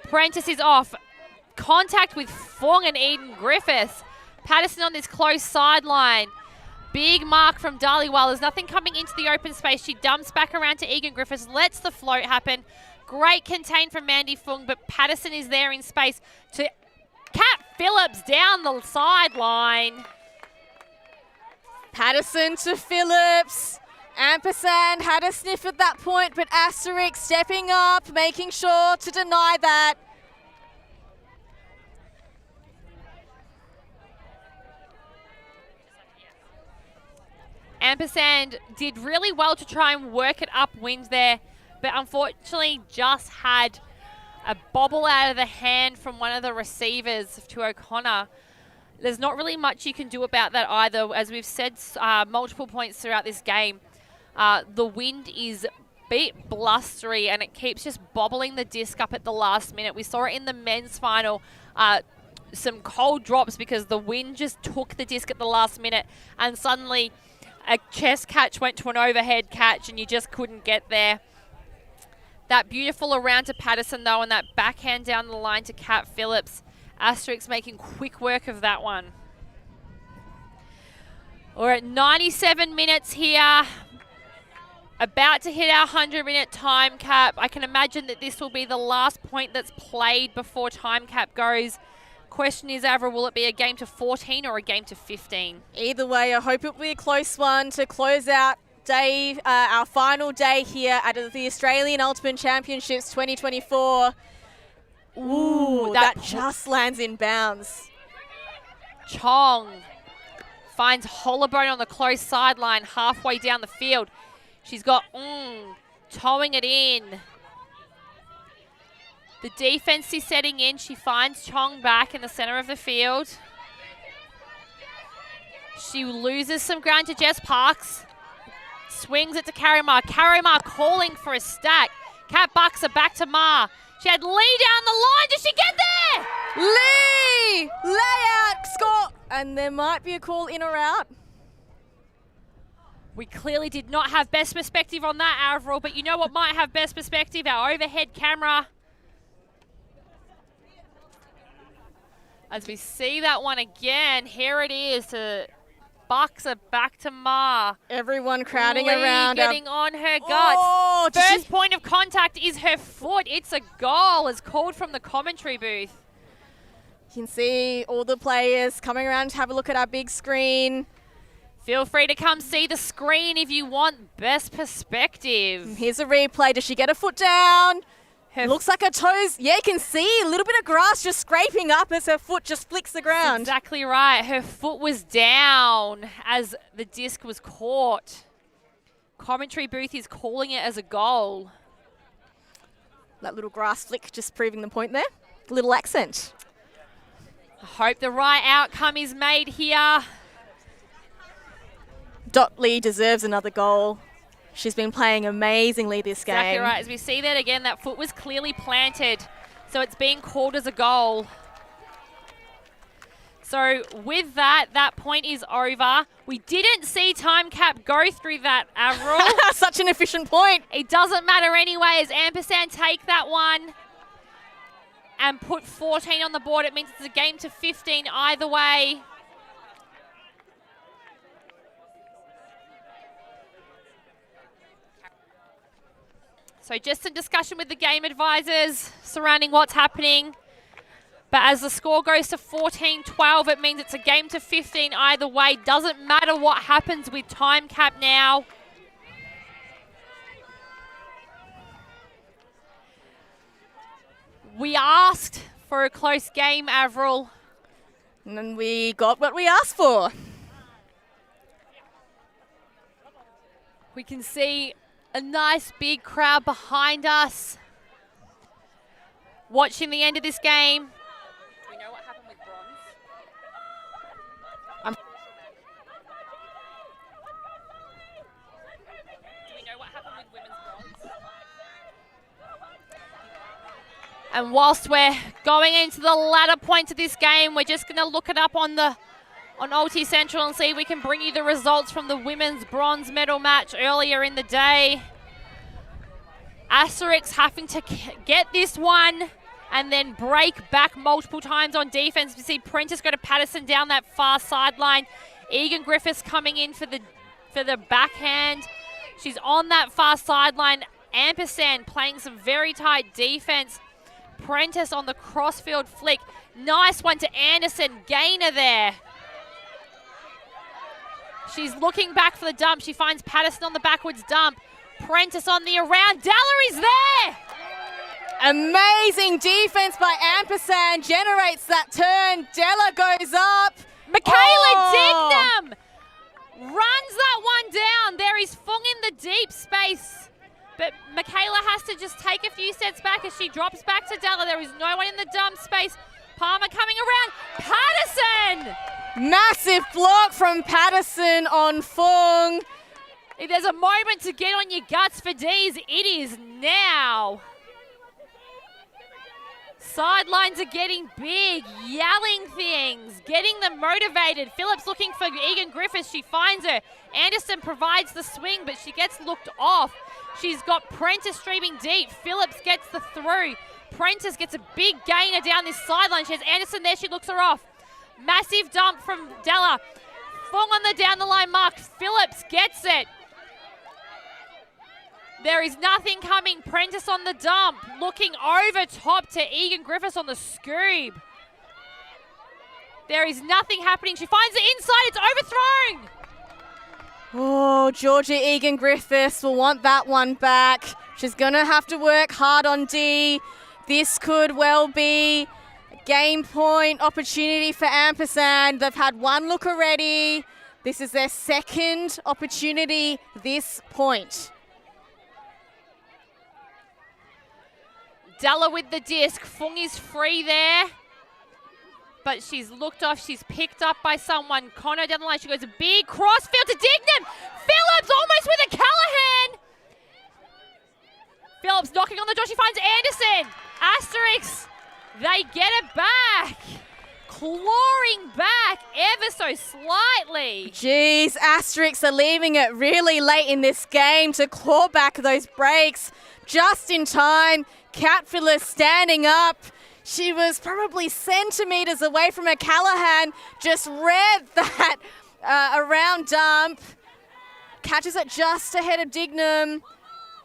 Prentice is off. Contact with Fong and Eden Griffiths. Patterson on this close sideline. Big mark from Dhaliwal. There's nothing coming into the open space. She dumps back around to Egan Griffiths, lets the float happen. Great contain from Mandy Fung, but Patterson is there in space to Kat Phillips down the sideline. Patterson to Phillips. Ampersand had a sniff at that point, but Asterisk stepping up, making sure to deny that. Ampersand did really well to try and work it upwind there, but unfortunately just had a bobble out of the hand from one of the receivers to O'Connor. There's not really much you can do about that either. As we've said multiple points throughout this game, the wind is a bit blustery and it keeps just bobbling the disc up at the last minute. We saw it in the men's final. Some cold drops because the wind just took the disc at the last minute and suddenly a chest catch went to an overhead catch and you just couldn't get there. That beautiful around to Patterson though, and that backhand down the line to Kat Phillips. Asterisk making quick work of that one. We're at 97 minutes here. About to hit our 100-minute time cap. I can imagine that this will be the last point that's played before time cap goes. Question is, Avril, will it be a game to 14 or a game to 15? Either way, I hope it will be a close one to close out day, our final day here at the Australian Ultimate Championships 2024. Ooh, that just lands in bounds. Chong finds Hollowbone on the close sideline halfway down the field. She's got towing it in. The defense is setting in. She finds Chong back in the center of the field. She loses some ground to Jess Parks. Swings it to Karimar. Karimar calling for a stack. Kat Buxer back to Ma. She had Lee down the line. Did she get there? Lee! Layout, score. And there might be a call in or out. We clearly did not have best perspective on that, Avril, but you know what might have best perspective? Our overhead camera. As we see that one again, here it is to Buxer back to Ma. Everyone crowding Lee around. Getting on her guts. Oh, First point of contact is her foot. It's a goal, as called from the commentary booth. You can see all the players coming around to have a look at our big screen. Feel free to come see the screen if you want best perspective. Here's a replay. Does she get a foot down? Her Looks like her toes. Yeah, you can see a little bit of grass just scraping up as her foot just flicks the ground. Exactly right. Her foot was down as the disc was caught. Commentary booth is calling it as a goal. That little grass flick just proving the point there. A little accent. I hope the right outcome is made here. Dotley deserves another goal. She's been playing amazingly this game. Exactly right. As we see that again, that foot was clearly planted. So it's being called as a goal. So with that, that point is over. We didn't see time cap go through that, Avril. Such an efficient point. It doesn't matter anyway as Ampersand take that one and put 14 on the board. It means it's a game to 15 either way. So just some discussion with the game advisors surrounding what's happening. But as the score goes to 14-12, it means it's a game to 15 either way. Doesn't matter what happens with time cap now. We asked for a close game, Avril. And then we got what we asked for. We can see a nice big crowd behind us watching the end of this game. Do we know what happened with bronze? Do we know what happened with women's bronze? And whilst we're going into the latter points of this game, we're just going to look it up on ULTI Central and see if we can bring you the results from the women's bronze medal match earlier in the day. Asterisk having to get this one and then break back multiple times on defense. We see Prentice go to Patterson down that far sideline. Egan Griffiths coming in for the backhand. She's on that far sideline. Ampersand playing some very tight defense. Prentice on the crossfield flick. Nice one to Anderson. Gainer there. She's looking back for the dump. She finds Patterson on the backwards dump. Prentice on the around. Della is there! Amazing defense by Ampersand. Generates that turn. Della goes up. Michaela Dignam runs that one down. There is Fung in the deep space. But Michaela has to just take a few steps back as she drops back to Della. There is no one in the dump space. Palmer coming around. Patterson! Massive block from Patterson on Fung. If there's a moment to get on your guts for D's, it is now. Sidelines are getting big, yelling things, getting them motivated. Phillips looking for Egan Griffiths. She finds her. Anderson provides the swing, but she gets looked off. She's got Prentice streaming deep. Phillips gets the through. Prentice gets a big gainer down this sideline. She has Anderson there. She looks her off. Massive dump from Della. Fung on the down the line mark. Phillips gets it. There is nothing coming. Prentice on the dump. Looking over top to Egan Griffiths on the scoob. There is nothing happening. She finds it inside. It's overthrown. Oh, Georgia Egan Griffiths will want that one back. She's going to have to work hard on D. This could well be a game point opportunity for Ampersand. They've had one look already. This is their second opportunity this point. Della with the disc. Fung is free there. But she's looked off. She's picked up by someone. Connor down the line. She goes a big crossfield to Dignam. Phillips almost with a Callahan. Phillips knocking on the door. She finds Anderson. Asterisk. They get it back. Clawing back ever so slightly. Jeez, Asterix are leaving it really late in this game to claw back those breaks. Just in time. Cat Phillips standing up. She was probably centimetres away from her Callahan. Just read that around dump. Catches it just ahead of Dignam.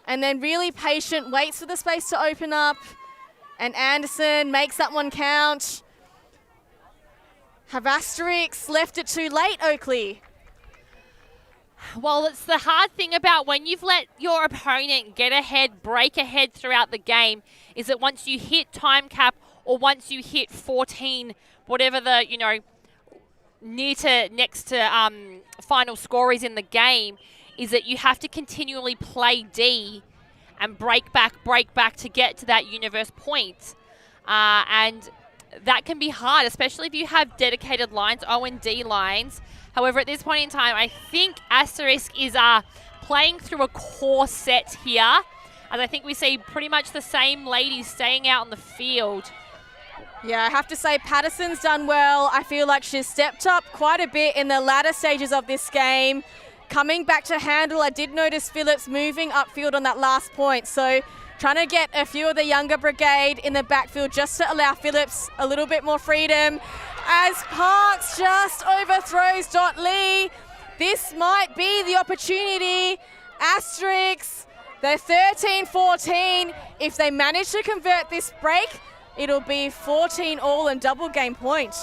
And then really patient, waits for the space to open up. And Anderson makes that one count. Have Asterix left it too late, Oakley? Well, it's the hard thing about when you've let your opponent get ahead, break ahead throughout the game, is that once you hit time cap or once you hit 14, whatever the, next to final score is in the game, is that you have to continually play D and break back to get to that universe point. And that can be hard, especially if you have dedicated lines, O and D lines. However, at this point in time, I think Asterisk is playing through a core set here. As I think we see pretty much the same ladies staying out on the field. Yeah, I have to say Patterson's done well. I feel like she's stepped up quite a bit in the latter stages of this game. Coming back to handle, I did notice Phillips moving upfield on that last point. So trying to get a few of the younger brigade in the backfield just to allow Phillips a little bit more freedom. As Parks just overthrows Dot Lee. This might be the opportunity. Asterix, they're 13-14. If they manage to convert this break, it'll be 14 all and double game point.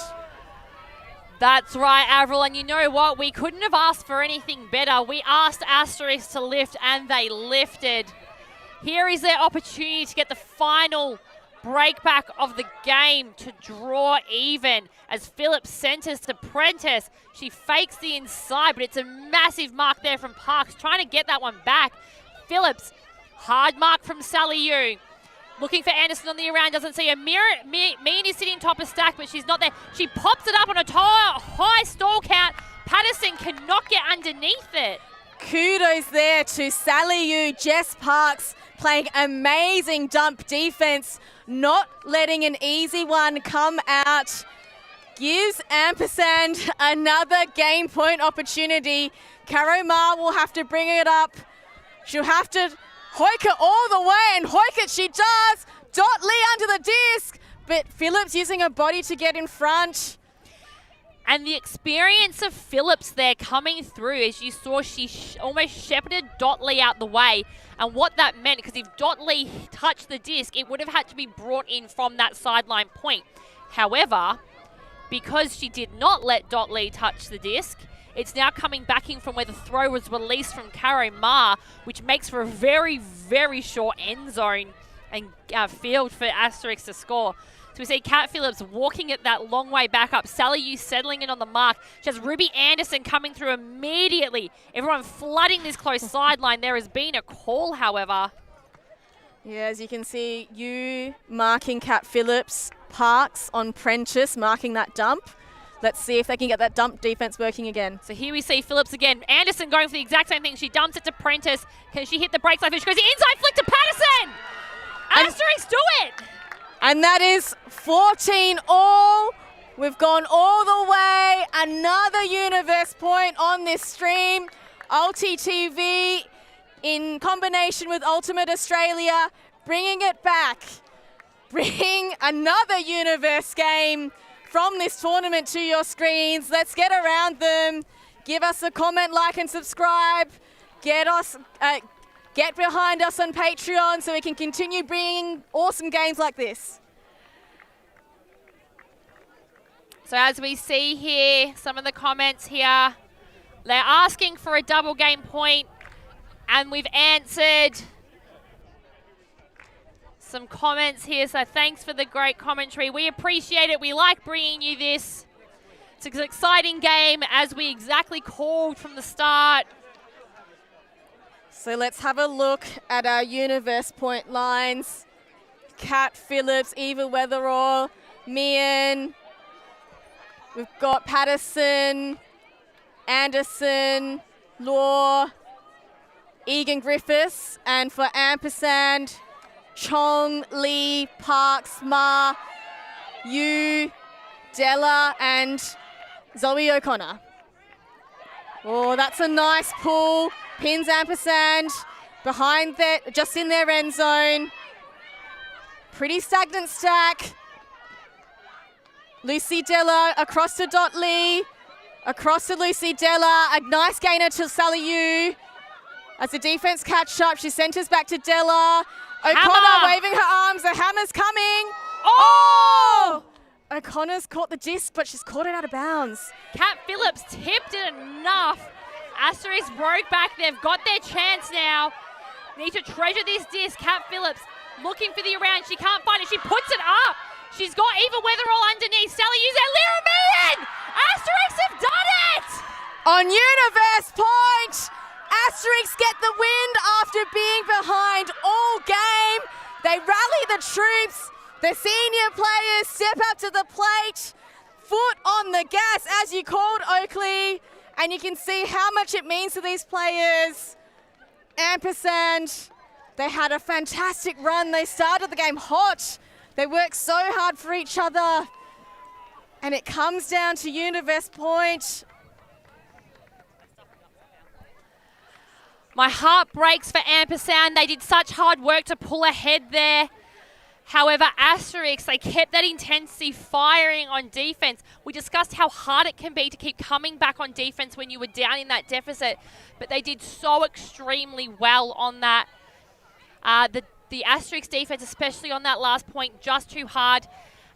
That's right, Avril, and you know what? We couldn't have asked for anything better. We asked Asterisk to lift, and they lifted. Here is their opportunity to get the final breakback of the game to draw even as Phillips centres to Prentice. She fakes the inside, but it's a massive mark there from Parks, trying to get that one back. Phillips, hard mark from Sally Yu. Looking for Anderson on the around, doesn't see her. Mean is sitting top of stack, but she's not there. She pops it up on a high stall count. Patterson cannot get underneath it. Kudos there to Sally Yu, Jess Parks playing amazing dump defense, not letting an easy one come out. Gives Ampersand another game point opportunity. Caro Ma will have to bring it up. She'll have to hoik it all the way, and hoik it she does. Dot Lee under the disc, but Phillips using her body to get in front. And the experience of Phillips there coming through, as you saw, she almost shepherded Dot Lee out the way. And what that meant, because if Dot Lee touched the disc, it would have had to be brought in from that sideline point. However, because she did not let Dot Lee touch the disc, it's now coming back in from where the throw was released from Caro Ma, which makes for a very, very short end zone and field for Asterisk to score. So we see Kat Phillips walking it that long way back up. Sally Yu settling in on the mark. She has Ruby Anderson coming through immediately. Everyone flooding this close sideline. There has been a call, however. Yeah, as you can see, Yu marking Kat Phillips, Parks on Prentice marking that dump. Let's see if they can get that dump defense working again. So here we see Phillips again. Anderson going for the exact same thing. She dumps it to Prentice. Can she hit the brakes? She goes the inside flick to Patterson. Asterisk do it. And that is 14 all. We've gone all the way. Another universe point on this stream. ULTI.TV in combination with Ultimate Australia, bringing it back. Bring another universe game from this tournament to your screens. Let's get around them. Give us a comment, like and subscribe. Get behind us on Patreon so we can continue bringing awesome games like this. So as we see here, some of the comments here, they're asking for a double game point, and we've answered some comments here. So thanks for the great commentary. We appreciate it. We like bringing you this. It's an exciting game, as we exactly called from the start. So let's have a look at our universe point lines. Kat Phillips, Eva Weatherall, Mian. We've got Patterson, Anderson, Law, Egan Griffiths, and for Ampersand, Chong, Lee, Parks, Ma, Yu, Della, and Zoe O'Connor. Oh, that's a nice pull. Pins Ampersand behind that, just in their end zone. Pretty stagnant stack. Lucy Della across to Dot Lee. Across to Lucy Della. A nice gainer to Sally Yu. As the defense catch up, she centers back to Della. O'Connor waving her arms. The hammer's coming. Oh! O'Connor's caught the disc, but she's caught it out of bounds. Kat Phillips tipped it enough. Asterisk broke back. They've got their chance now. Need to treasure this disc. Kat Phillips looking for the around. She can't find it. She puts it up. She's got Eva Weatherall underneath. Sally Yu's there. Lyra Meehan! Asterisk have done it! On universe point, Asterisk get the win after being behind all game. They rally the troops. The senior players step up to the plate. Foot on the gas, as you called, Oakley. And you can see how much it means to these players. Ampersand, they had a fantastic run. They started the game hot. They worked so hard for each other. And it comes down to universe point. My heart breaks for Ampersand. They did such hard work to pull ahead there. However, Asterisk, they kept that intensity firing on defense. We discussed how hard it can be to keep coming back on defense when you were down in that deficit, but they did so extremely well on that. The Asterisk defense, especially on that last point, just too hard,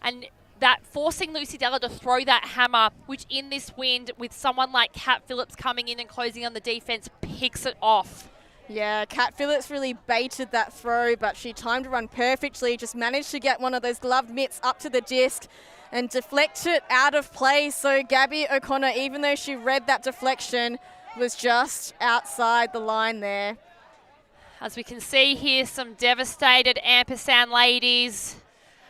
and that forcing Lucy Della to throw that hammer, which in this wind, with someone like Kat Phillips coming in and closing on the defense, picks it off. Yeah, Kat Phillips really baited that throw, but she timed the run perfectly, just managed to get one of those gloved mitts up to the disc and deflect it out of play. So Gabby O'Connor, even though she read that deflection, was just outside the line there. As we can see here, some devastated Ampersand ladies.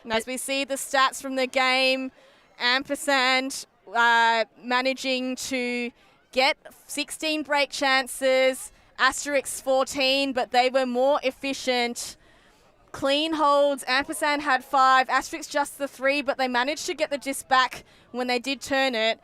And as we see the stats from the game, Ampersand managing to get 16 break chances, Asterisk 14, but they were more efficient. Clean holds, Ampersand had 5, Asterisk just the 3, but they managed to get the disc back when they did turn it.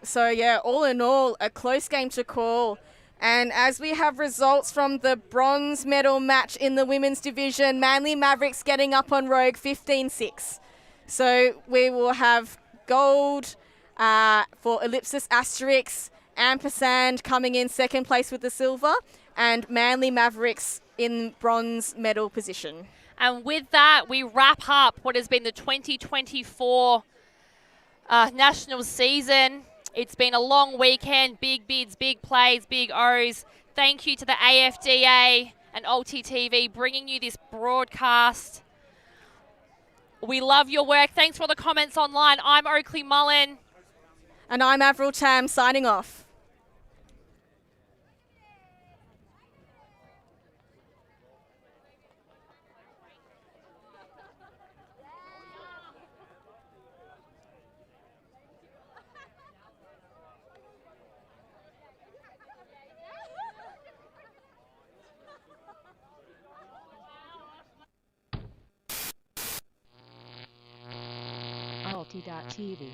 So yeah, all in all, a close game to call. And as we have results from the bronze medal match in the women's division, Manly Mavericks getting up on Rogue 15-6. So we will have gold for ELLIPSIS Asterisk, Ampersand coming in second place with the silver, and Manly Mavericks in bronze medal position. And with that, we wrap up what has been the 2024 national season. It's been a long weekend, big bids, big plays, big O's. Thank you to the AFDA and ULTI.TV bringing you this broadcast. We love your work. Thanks for all the comments online. I'm Oakley Mullen. And I'm Avril Tam signing off. ULTI.TV.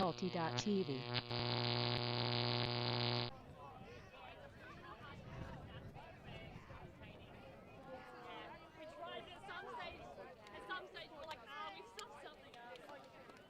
ULTI.TV.